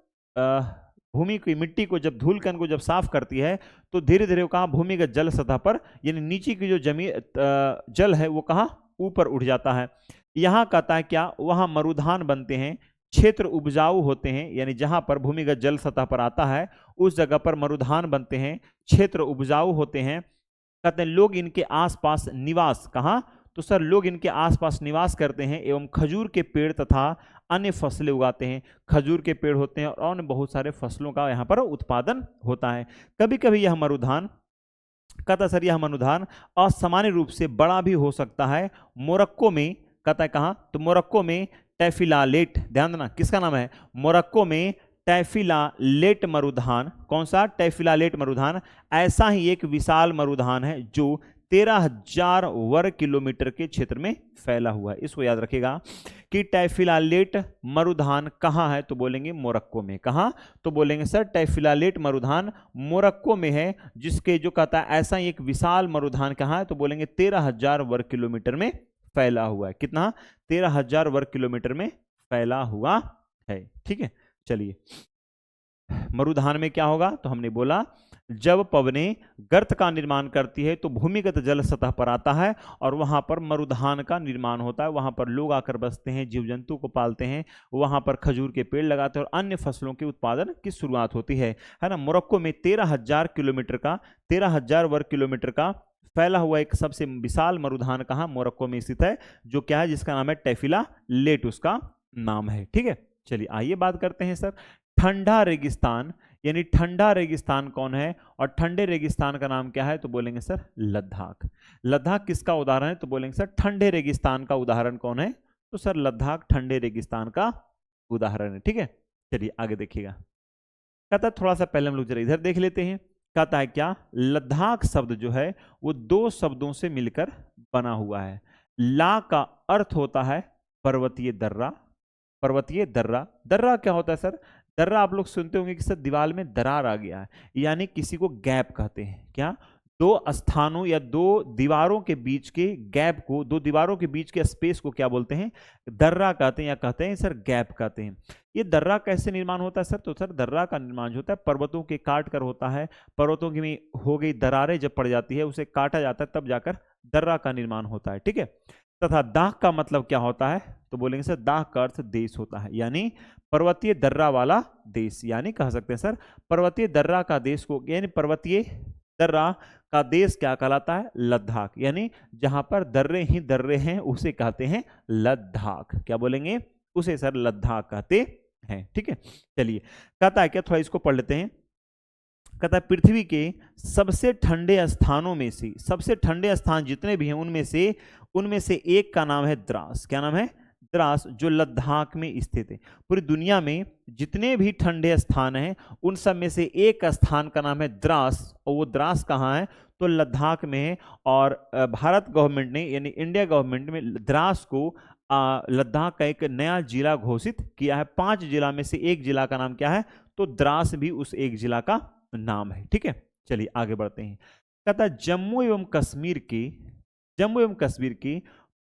भूमि की मिट्टी को जब धूलकण को जब साफ करती है तो धीरे धीरे कहाँ भूमिगत जल सतह पर, यानी नीचे की जो जमीन जल है वो कहाँ ऊपर उठ जाता है। यहाँ कहता है क्या? वहां मरुधान बनते हैं, क्षेत्र उपजाऊ होते हैं, यानी जहां पर भूमिगत जल सतह पर आता है उस जगह पर मरुधान बनते हैं, क्षेत्र उपजाऊ होते हैं। कहते हैं लोग इनके आसपास निवास, कहां? तो सर लोग इनके आसपास निवास करते हैं एवं खजूर के पेड़ तथा अन्य फसलें उगाते हैं। खजूर के पेड़ होते हैं और अन्य बहुत सारे फसलों का यहाँ पर उत्पादन होता है। कभी कभी यह मरुधान, कहता सर यह मरुधान असामान्य रूप से बड़ा भी हो सकता है। मोरक्को में, कहता है कहाँ? तो मोरक्को में टैफिलालेट, ध्यान देना किसका नाम है? मोरक्को में टैफिलालेट मरुधान, कौन सा? टैफिलालेट मरुधान ऐसा ही एक विशाल मरुधान है जो 13,000 वर्ग किलोमीटर के क्षेत्र में फैला हुआ है। इसको याद रखिएगा कि टैफिलालेट मरुधान कहाँ है? तो बोलेंगे मोरक्को में। कहाँ? तो बोलेंगे सर टैफिलालेट मरुधान मोरक्को में है, जिसके जो कहता है ऐसा ही एक विशाल मरुधान कहाँ है? तो बोलेंगे 13,000 वर्ग किलोमीटर में फैला हुआ है। कितना? 13,000 वर्ग किलोमीटर में फैला हुआ है। ठीक है, चलिए मरुधान में क्या होगा? तो हमने बोला जब पवनें गर्त का निर्माण करती है तो भूमिगत जल सतह पर आता है और वहां पर मरुधान का निर्माण होता है। वहां पर लोग आकर बसते हैं, जीव जंतु को पालते हैं, वहां पर खजूर के पेड़ लगाते हैं और अन्य फसलों के उत्पादन की शुरुआत होती है ना। मोरक्को में 13,000 किलोमीटर का, 13,000 वर्ग किलोमीटर का फैला हुआ एक सबसे विशाल मरुधान कहाँ? मोरक्को में स्थित है, जो क्या है? जिसका नाम है टैफिलालेट, उसका नाम है। ठीक है, चलिए आइए बात करते हैं सर ठंडा रेगिस्तान, यानी ठंडा रेगिस्तान कौन है? और ठंडे रेगिस्तान का नाम क्या है? तो बोलेंगे सर लद्दाख। लद्दाख किसका उदाहरण है? तो बोलेंगे सर ठंडे रेगिस्तान का उदाहरण कौन है? तो सर लद्दाख ठंडे रेगिस्तान का उदाहरण है। ठीक है, चलिए आगे देखिएगा। कहता है थोड़ा सा पहले हम लोग जरा इधर देख लेते हैं। कहता है क्या? लद्दाख शब्द जो है वो दो शब्दों से मिलकर बना हुआ है। ला का अर्थ होता है पर्वतीय दर्रा, पर्वतीय दर्रा। दर्रा क्या होता है सर? दर्रा आप लोग सुनते होंगे कि सर दीवार में दरार आ गया है, यानी किसी को गैप कहते हैं। क्या? दो स्थानों या दो दीवारों के बीच के गैप को, दो दीवारों के बीच के स्पेस को क्या बोलते हैं? दर्रा कहते हैं, या कहते हैं सर गैप कहते हैं। ये दर्रा कैसे निर्माण होता है सर? तो सर दर्रा का निर्माण जो होता है पर्वतों के काट कर होता है। पर्वतों की में हो गई दरारें जब पड़ जाती है, उसे काटा जाता है, तब जाकर दर्रा का निर्माण होता है, ठीक है। तथा दाह का मतलब क्या होता है? तो बोलेंगे सर दाह का अर्थ देश होता है, यानी पर्वतीय दर्रा वाला देश, यानी कह सकते हैं सर पर्वतीय दर्रा का देश को, यानी पर्वतीय दर्रा का देश क्या कहलाता है? लद्दाख, यानी जहां पर दर्रे ही दर्रे हैं उसे कहते हैं लद्दाख। क्या बोलेंगे? उसे सर लद्दाख कहते हैं, ठीक है। चलिए, कहता है क्या, थोड़ा इसको पढ़ लेते हैं। कहता है पृथ्वी के सबसे ठंडे स्थानों में से, सबसे ठंडे स्थान जितने भी हैं उनमें से एक का नाम है द्रास। क्या नाम है? द्रास, जो लद्दाख में स्थित है। पूरी दुनिया में जितने भी ठंडे स्थान हैं उन सब में से एक स्थान का नाम है द्रास, और वो द्रास कहाँ है? तो लद्दाख में है। और भारत गवर्नमेंट ने, यानी इंडिया गवर्नमेंट में द्रास को लद्दाख का एक नया जिला घोषित किया है। 5 जिला में से एक जिला का नाम क्या है? तो द्रास भी उस एक जिला का नाम है, ठीक है। चलिए आगे बढ़ते हैं। कहता है जम्मू एवं कश्मीर की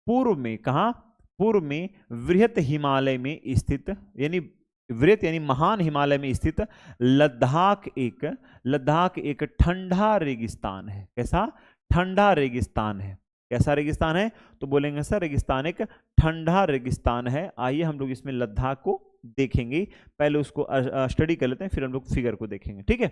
पूर्व में, कहा? पूर्व में वृहत हिमालय में स्थित, यानी वृहत यानी महान हिमालय में स्थित लद्दाख एक ठंडा रेगिस्तान है। कैसा? ठंडा रेगिस्तान है। कैसा रेगिस्तान है? तो बोलेंगे सर रेगिस्तान एक ठंडा रेगिस्तान है। आइए हम लोग इसमें लद्दाख को देखेंगे, पहले उसको स्टडी कर लेते हैं, फिर हम लोग फिगर को देखेंगे, ठीक है।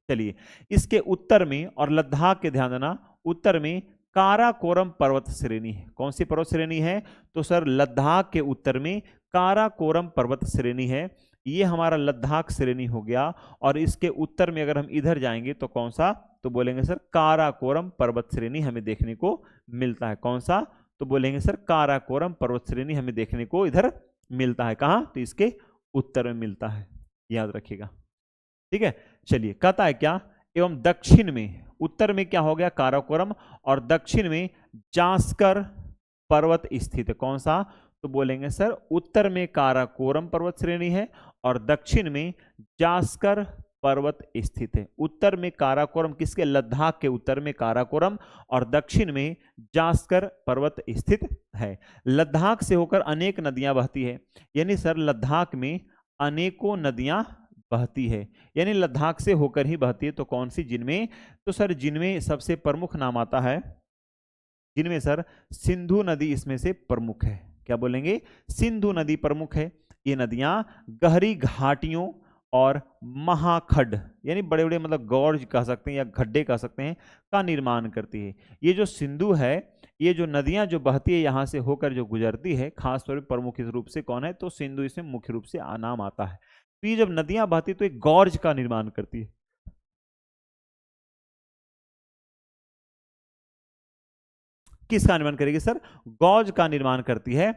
चलिए, इसके उत्तर में, और लद्दाख के ध्यान देना, उत्तर में काराकोरम पर्वत श्रेणी है। कौन सी पर्वत श्रेणी है? तो सर लद्दाख के उत्तर में काराकोरम पर्वत श्रेणी है। ये हमारा लद्दाख श्रेणी हो गया। और इसके उत्तर में अगर हम इधर जाएंगे तो कौन सा? तो बोलेंगे सर काराकोरम पर्वत श्रेणी हमें देखने को मिलता है। कौन सा? तो बोलेंगे सर काराकोरम पर्वत श्रेणी हमें देखने को इधर मिलता है। कहां? तो इसके उत्तर में मिलता है, याद रखिएगा, ठीक है। चलिए, कहता है क्या, एवं दक्षिण में, उत्तर में क्या हो गया? काराकोरम, और दक्षिण में जास्कर पर्वत स्थित है। कौन सा? तो बोलेंगे सर उत्तर में काराकोरम पर्वत श्रेणी है और दक्षिण में जास्कर पर्वत स्थित है। उत्तर में काराकोरम किसके? लद्दाख के उत्तर में काराकोरम और दक्षिण में जास्कर पर्वत स्थित है। लद्दाख से होकर अनेक नदियां बहती है, यानी सर लद्दाख में अनेकों नदियां बहती है, यानी लद्दाख से होकर ही बहती है। तो कौन सी? जिनमें, तो सर जिनमें सबसे प्रमुख नाम आता है, जिनमें सर सिंधु नदी इसमें से प्रमुख है। क्या बोलेंगे? सिंधु नदी प्रमुख है। ये नदियां गहरी घाटियों और महाखड्ड, यानी बड़े बड़े मतलब गौर्ज कह सकते हैं या गड्ढे कह सकते हैं, का निर्माण करती है। ये जो सिंधु है, ये जो नदियां जो बहती है यहाँ से होकर जो गुजरती है, खासतौर पर प्रमुख रूप से कौन है? तो सिंधु इसमें मुख्य रूप से नाम आता है। तो ये जब नदियां बहती तो एक गॉर्ज का निर्माण करती है। किसका निर्माण करेगी सर? गॉर्ज का निर्माण करती है।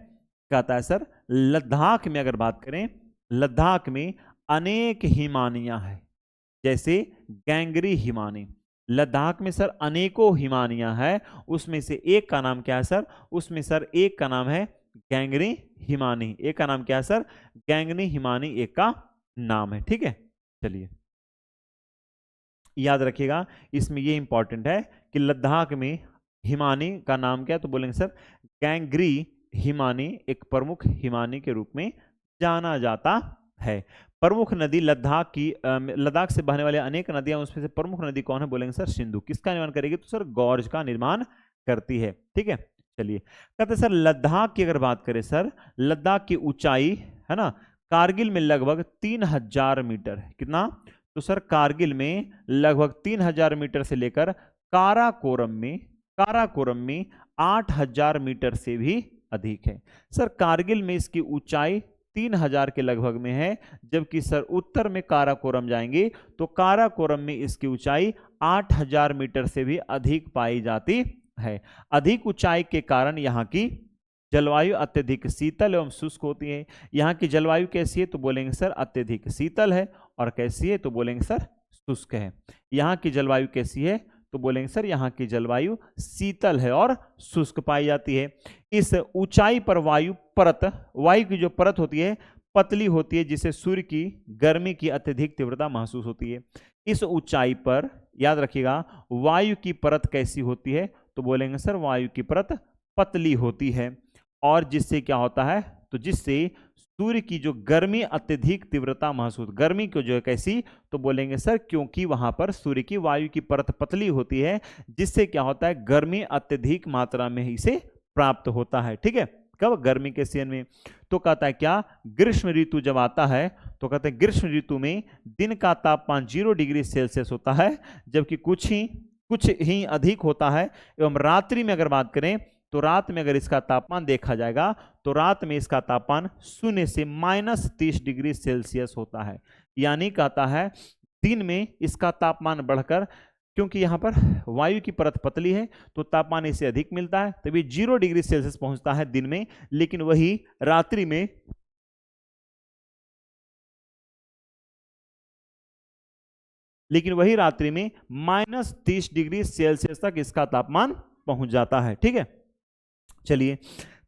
कहता है सर लद्दाख में अगर बात करें, लद्दाख में अनेक हिमानियां हैं, जैसे गैंगरी हिमानी। लद्दाख में सर अनेकों हिमानियां हैं, उसमें से एक का नाम क्या है सर? उसमें सर एक का नाम है गैंगरी हिमानी। एक का नाम क्या है सर? गैंगरी हिमानी एक का नाम है, ठीक है। चलिए याद रखिएगा, इसमें ये इंपॉर्टेंट है कि लद्दाख में हिमानी का नाम क्या है? तो बोलेंगे सर गैंगरी हिमानी एक प्रमुख हिमानी के रूप में जाना जाता है। प्रमुख नदी लद्दाख की, लद्दाख से बहने वाले अनेक नदियां, उसमें से प्रमुख नदी कौन है? बोलेंगे सर सिंधु। किसका निर्माण करेगी? तो सर गॉर्ज का निर्माण करती है, ठीक है। चलिए, कहते सर लद्दाख की अगर बात करें सर, लद्दाख की ऊंचाई है ना कारगिल में लगभग 3000 मीटर है। कितना? तो सर कारगिल में लगभग 3000 मीटर से लेकर काराकोरम में 8000 मीटर से भी अधिक है। सर कारगिल में इसकी ऊंचाई 3000 के लगभग में है, जबकि सर उत्तर में काराकोरम जाएंगे तो काराकोरम में इसकी ऊंचाई 8000 मीटर से भी अधिक पाई जाती है। अधिक ऊंचाई के कारण यहाँ की जलवायु अत्यधिक शीतल एवं शुष्क होती है। यहाँ की जलवायु कैसी है? तो बोलेंगे सर अत्यधिक शीतल है। और कैसी है? तो बोलेंगे सर शुष्क है। यहाँ की जलवायु कैसी है? तो बोलेंगे सर यहाँ की जलवायु शीतल है और शुष्क पाई जाती है। इस ऊंचाई पर वायु की जो परत होती है पतली होती है, जिससे सूर्य की गर्मी की अत्यधिक तीव्रता महसूस होती है। इस ऊंचाई पर याद रखिएगा वायु की परत कैसी होती है, तो बोलेंगे सर वायु की परत पतली होती है। और जिससे क्या होता है, तो जिससे सूर्य की जो गर्मी अत्यधिक तीव्रता महसूस, गर्मी को जो है कैसी, तो बोलेंगे सर क्योंकि वहां पर सूर्य की वायु की परत पतली होती है, जिससे क्या होता है गर्मी अत्यधिक मात्रा में इसे प्राप्त होता है। ठीक है, कब, गर्मी के सीजन में। तो कहता है क्या, ग्रीष्म ऋतु जब आता है तो कहते हैं ग्रीष्म ऋतु में दिन का तापमान 0 डिग्री सेल्सियस होता है, जबकि कुछ ही अधिक होता है। एवं रात्रि में अगर बात करें तो रात में अगर इसका तापमान देखा जाएगा तो रात में इसका तापमान 0 से -30 डिग्री सेल्सियस होता है। यानी कहता है दिन में इसका तापमान बढ़कर, क्योंकि यहाँ पर वायु की परत पतली है तो तापमान इससे अधिक मिलता है, तभी 0 डिग्री सेल्सियस पहुंचता है दिन में, लेकिन वही रात्रि में -30 डिग्री सेल्सियस तक इसका तापमान पहुंच जाता है। ठीक है, चलिए,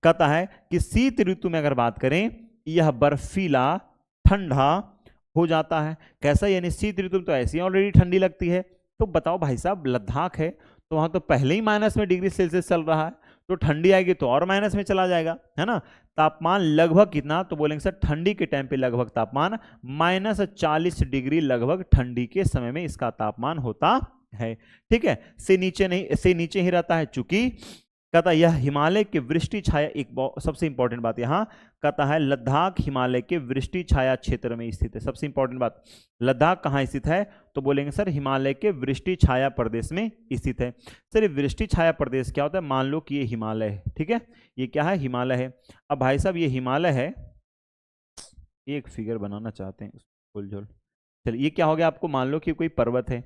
कहता है कि शीत ऋतु में अगर बात करें यह बर्फीला ठंडा हो जाता है। कैसा, यानी शीत ऋतु में तो ऐसी ऑलरेडी ठंडी लगती है, तो बताओ भाई साहब लद्दाख है तो वहां तो पहले ही माइनस में डिग्री सेल्सियस चल रहा है, तो ठंडी आएगी तो और माइनस में चला जाएगा, है ना। तापमान लगभग कितना, तो बोलेंगे सर ठंडी के टाइम पे लगभग तापमान -40 डिग्री लगभग ठंडी के समय में इसका तापमान होता है। ठीक है, से नीचे ही रहता है। चूंकि कहता है यह हिमालय के वृष्टि छाया, एक सबसे इंपॉर्टेंट बात यहाँ कहता है लद्दाख हिमालय के वृष्टि छाया क्षेत्र में स्थित है। सबसे इंपॉर्टेंट बात, लद्दाख कहाँ स्थित है, तो बोलेंगे सर हिमालय के वृष्टि छाया प्रदेश में स्थित है। सर ये वृष्टि छाया प्रदेश क्या होता है, मान लो कि ये हिमालय है। ठीक है, ये क्या है, हिमालय है। अब भाई साहब ये हिमालय है, एक फिगर बनाना चाहते हैं फुलझोल। चलिए, ये क्या हो गया, आपको मान लो कि कोई पर्वत है।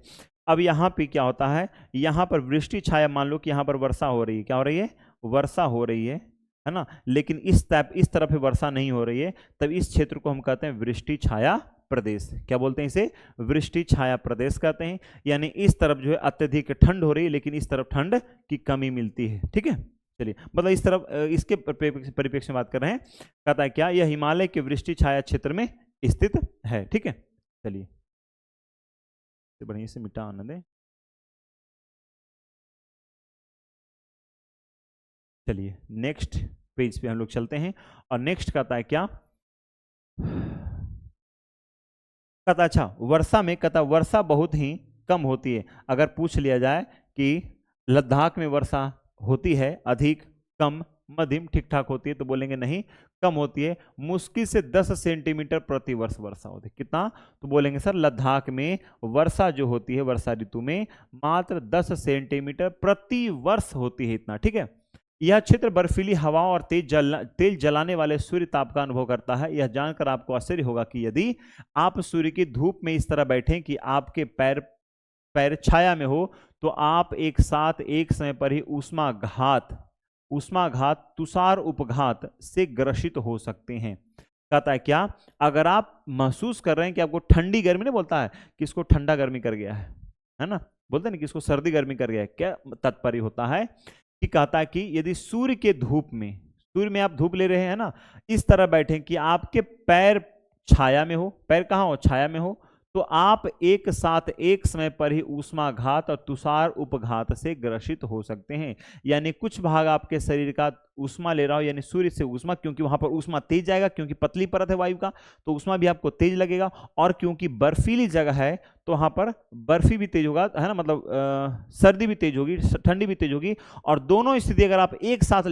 अब यहाँ पे क्या होता है, यहाँ पर वृष्टि छाया, मान लो कि यहाँ पर वर्षा हो रही है, क्या हो रही है, वर्षा हो रही है ना, लेकिन इस तरफ वर्षा नहीं हो रही है, तब इस क्षेत्र को हम कहते हैं वृष्टि छाया प्रदेश। क्या बोलते हैं इसे, वृष्टि छाया प्रदेश कहते हैं। यानी इस तरफ जो है अत्यधिक ठंड हो रही है, लेकिन इस तरफ ठंड की कमी मिलती है। ठीक है, चलिए, मतलब इस तरफ इसके परिप्रेक्ष्य में बात कर रहे हैं। कहता है क्या, यह हिमालय के वृष्टि छाया क्षेत्र में स्थित है। ठीक है, चलिए बढ़िया से मिटा आने दें। चलिए नेक्स्ट पेज पे हम लोग चलते हैं, और नेक्स्ट कहता है क्या, कहता अच्छा वर्षा में, कहता वर्षा बहुत ही कम होती है। अगर पूछ लिया जाए कि लद्दाख में वर्षा होती है, अधिक, कम, मध्यम, ठीक ठाक होती है, तो बोलेंगे नहीं, कम होती है। मुश्किल से 10 सेंटीमीटर प्रति वर्ष वर्षा होती है। कितना, तो बोलेंगे सर लद्दाख में वर्षा जो होती है वर्षा ऋतु में मात्र 10 सेंटीमीटर प्रति वर्ष होती है, इतना। ठीक है, यह क्षेत्र बर्फीली हवा और तेज जलाने वाले सूर्य ताप का अनुभव करता है। यह जानकर आपको आश्चर्य होगा कि यदि आप सूर्य की धूप में इस तरह बैठें कि आपके पैर छाया में हो, तो आप एक साथ एक समय पर ही ऊष्माघात तुषार उपघात से ग्रसित हो सकते हैं। कहता है क्या, अगर आप महसूस कर रहे हैं कि आपको ठंडी गर्मी, नहीं बोलता है कि इसको ठंडा गर्मी कर गया है ना, बोलते हैं कि इसको सर्दी गर्मी कर गया है, क्या तात्पर्य होता है कि कहता है कि यदि सूर्य में आप धूप ले रहे हैं ना, इस तरह बैठे कि आपके पैर छाया में हो, पैर कहाँ हो, छाया में हो, तो आप एक साथ एक समय पर ही ऊष्माघात और तुषार उपघात से ग्रसित हो सकते हैं। यानी कुछ भाग आपके शरीर का ऊष्मा ले रहा हो, यानी सूर्य से ऊष्मा, क्योंकि वहां पर ऊष्मा तेज जाएगा, क्योंकि पतली परत है वायु का, तो ऊष्मा भी आपको तेज लगेगा। और क्योंकि बर्फीली जगह है तो वहां पर बर्फी भी तेज होगा, है ना, मतलब सर्दी भी तेज होगी, ठंडी भी तेज होगी। और दोनों स्थिति अगर आप एक साथ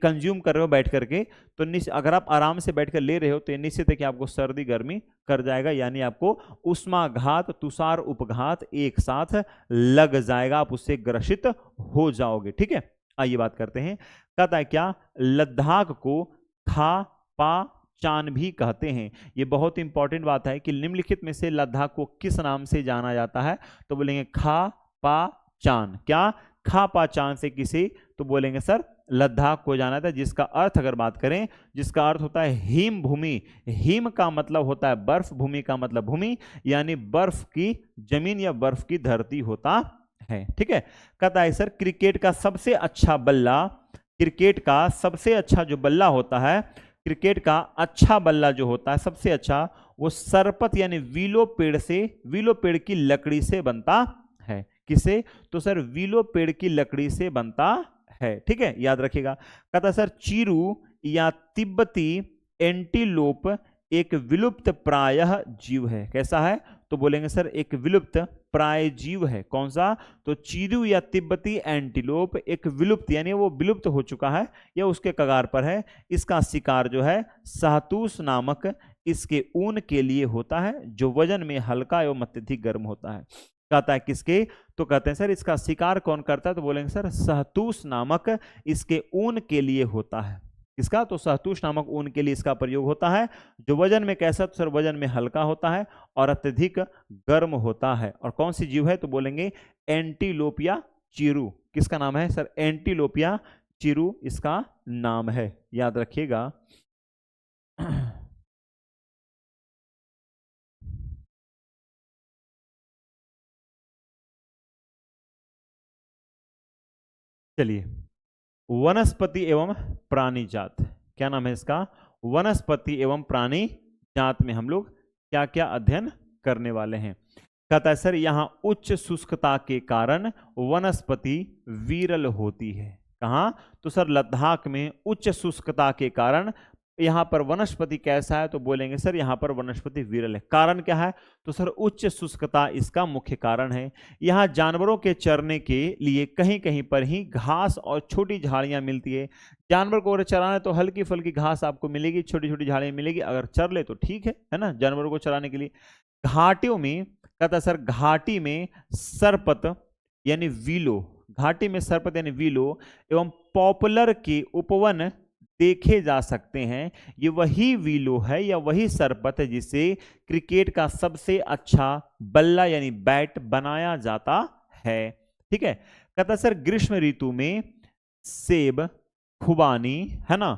कंज्यूम कर रहे हो बैठ करके, तो अगर आप आराम से बैठकर ले रहे हो तो निश्चित है कि आपको सर्दी गर्मी कर जाएगा, यानी आपको ऊष्माघात तुषार उपघात एक साथ लग जाएगा, आप उससे ग्रसित हो जाओगे। ठीक है, आइए बात करते हैं। कहता है क्या, लद्दाख को खा पा चान भी कहते हैं। ये बहुत इंपॉर्टेंट बात है कि निम्नलिखित में से लद्दाख को किस नाम से जाना जाता है, तो बोलेंगे खा पा चान। क्या, खा पा चान से किसी, तो बोलेंगे सर लद्दाख को जाना था, जिसका अर्थ अगर बात करें, जिसका अर्थ होता है हिम भूमि। हिम का मतलब होता है बर्फ, भूमि का मतलब भूमि, यानी बर्फ की जमीन या बर्फ की धरती होता है। ठीक है, कहता है सर क्रिकेट का सबसे अच्छा जो बल्ला होता है, क्रिकेट का अच्छा बल्ला जो होता है सबसे अच्छा, वो सरपत यानी विलो पेड़ से, विलो पेड़ की लकड़ी से बनता है। किसे? तो सर विलो पेड़ की लकड़ी से बनता है। ठीक है, याद रखिएगा। कहता सर चीरू या तिब्बती एंटीलोप एक विलुप्त प्रायः जीव है। कैसा है? तो बोलेंगे सर एक विलुप्त प्राय जीव है। कौन सा? तो चीरू या तिब्बती एंटीलोप एक विलुप्त यानी वो विलुप्त हो चुका है या उसके कगार पर है। इसका शिकार जो है शहतूश नामक इसके ऊन के लिए होता है, जो वजन में हल्का एवं अत्यधिक गर्म होता है। कहता है किसके? तो कहते हैं सर इसका शिकार कौन करता है? तो बोलेंगे सर शहतूश नामक इसके ऊन के लिए होता है। इसका? तो शहतूश नामक ऊन के लिए इसका प्रयोग होता है, जो वजन में कैसा? तो सर वजन में हल्का होता है और अत्यधिक गर्म होता है। और कौन सी जीव है? तो बोलेंगे एंटीलोपिया चीरू। किसका नाम है सर? एंटीलोपिया चीरू इसका नाम है, याद रखिएगा। चलिए, वनस्पति एवं प्राणी जात, क्या नाम है इसका? वनस्पति एवं प्राणी जात में हम लोग क्या क्या अध्ययन करने वाले हैं। कहता है सर यहाँ उच्च शुष्कता के कारण वनस्पति विरल होती है। कहाँ? तो सर लद्दाख में उच्च शुष्कता के कारण यहाँ पर वनस्पति कैसा है? तो बोलेंगे सर यहाँ पर वनस्पति विरल है। कारण क्या है? तो सर उच्च शुष्कता इसका मुख्य कारण है। यहाँ जानवरों के चरने के लिए कहीं कहीं पर ही घास और छोटी झाड़ियाँ मिलती है। जानवर को अगर चराना तो हल्की फुल्की घास आपको मिलेगी, छोटी छोटी झाड़ियाँ मिलेगी, अगर चर ले तो ठीक है ना, जानवरों को चराने के लिए। घाटियों में, कहता सर घाटी में सरपत यानी विलो, घाटी में सरपत यानी विलो एवं पॉपुलर के उपवन देखे जा सकते हैं। ये वही विलो है या वही सरपत है जिससे क्रिकेट का सबसे अच्छा बल्ला यानी बैट बनाया जाता है। ठीक है। कहता सर ग्रीष्म ऋतु में सेब, खुबानी है ना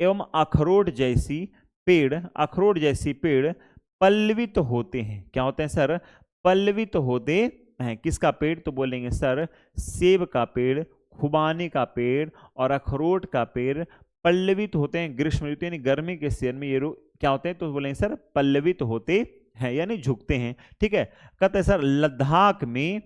एवं अखरोट जैसी पेड़ पल्लवित होते हैं। क्या होते हैं सर? पल्लवित होते हैं। किसका पेड़? तो बोलेंगे सर सेब का पेड़, खुबानी का पेड़ और अखरोट का पेड़ पल्लवित होते हैं ग्रीष्म ऋतु यानी गर्मी के सीजन में। ये क्या होते हैं? तो बोलेंगे सर पल्लवित होते हैं यानी झुकते हैं। ठीक है। कहते हैं सर लद्दाख में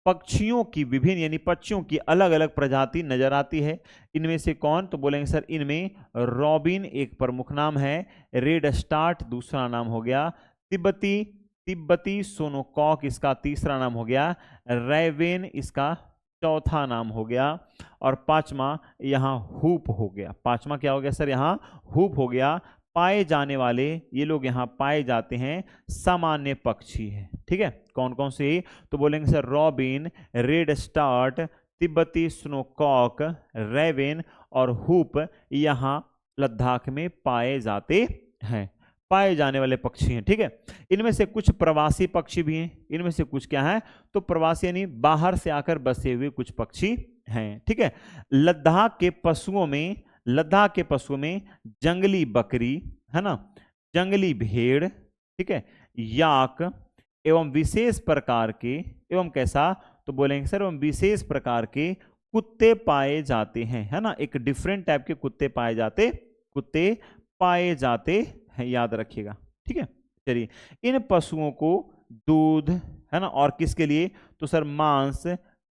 पक्षियों की विभिन्न यानी पक्षियों की अलग अलग प्रजाति नजर आती है। इनमें से कौन? तो बोलेंगे सर इनमें रॉबिन एक प्रमुख नाम है, रेड स्टार्ट दूसरा नाम हो गया, तिब्बती सोनोकॉक इसका तीसरा नाम हो गया, रेवेन इसका चौथा नाम हो गया और पांचवा यहाँ हुप हो गया। पांचवा क्या हो गया सर? यहाँ हुप हो गया। पाए जाने वाले ये लोग यहाँ पाए जाते हैं सामान्य पक्षी है। ठीक है। कौन कौन से? तो बोलेंगे सर रॉबिन, रेड स्टार्ट, तिब्बती स्नोकॉक, रेवेन और हुप यहाँ लद्दाख में पाए जाते हैं, पाए जाने वाले पक्षी हैं। ठीक है। इनमें से कुछ प्रवासी पक्षी भी हैं। इनमें से कुछ क्या है? तो प्रवासी यानी बाहर से आकर बसे हुए कुछ पक्षी हैं। ठीक है। लद्दाख के पशुओं में जंगली बकरी है ना, जंगली भेड़, ठीक है, याक एवं विशेष प्रकार के एवं कैसा? तो बोलेंगे सर एवं विशेष प्रकार के कुत्ते पाए जाते हैं, है ना। एक डिफरेंट टाइप के कुत्ते पाए जाते हैं, याद रखिएगा। ठीक है। चलिए, इन पशुओं को दूध है ना और किसके लिए? तो सर मांस,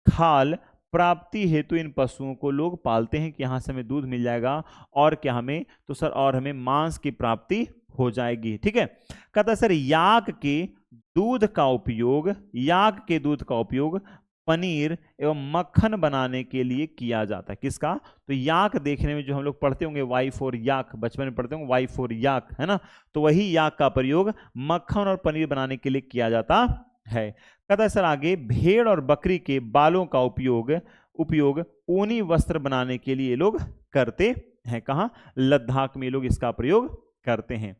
खाल प्राप्ति हेतु इन पशुओं को लोग पालते हैं कि यहाँ से हमें दूध मिल जाएगा और क्या हमें? तो सर और हमें मांस की प्राप्ति हो जाएगी। ठीक है। कहता है सर याक के दूध का उपयोग पनीर एवं मक्खन बनाने के लिए किया जाता है। किसका? तो याक देखने में जो हम लोग पढ़ते होंगे वाई फॉर याक, बचपन में पढ़ते होंगे वाई फॉर याक, है ना। तो वही याक का प्रयोग मक्खन और पनीर बनाने के लिए किया जाता है। कहता है सर आगे भेड़ और बकरी के बालों का उपयोग ऊनी वस्त्र बनाने के लिए लोग करते हैं। कहाँ? लद्दाख में लोग इसका प्रयोग करते हैं।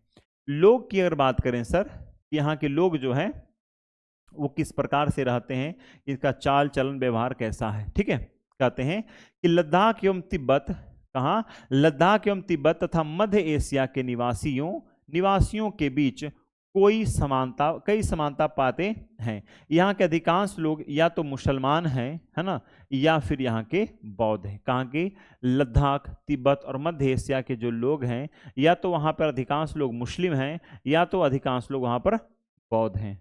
लोग की अगर बात करें सर, यहाँ के लोग जो है वो किस प्रकार से रहते हैं, इसका चाल चलन व्यवहार कैसा है। ठीक है। कहते हैं कि लद्दाख एवं तिब्बत, कहाँ? लद्दाख एवं तिब्बत तथा मध्य एशिया के निवासियों के बीच कई समानता पाते हैं। यहाँ के अधिकांश लोग या तो मुसलमान हैं, है ना, या फिर यहाँ के बौद्ध हैं। कहाँ के? लद्दाख, तिब्बत और मध्य एशिया के जो लोग हैं, या तो वहाँ पर अधिकांश लोग मुस्लिम हैं, या तो अधिकांश लोग वहाँ पर बौद्ध हैं।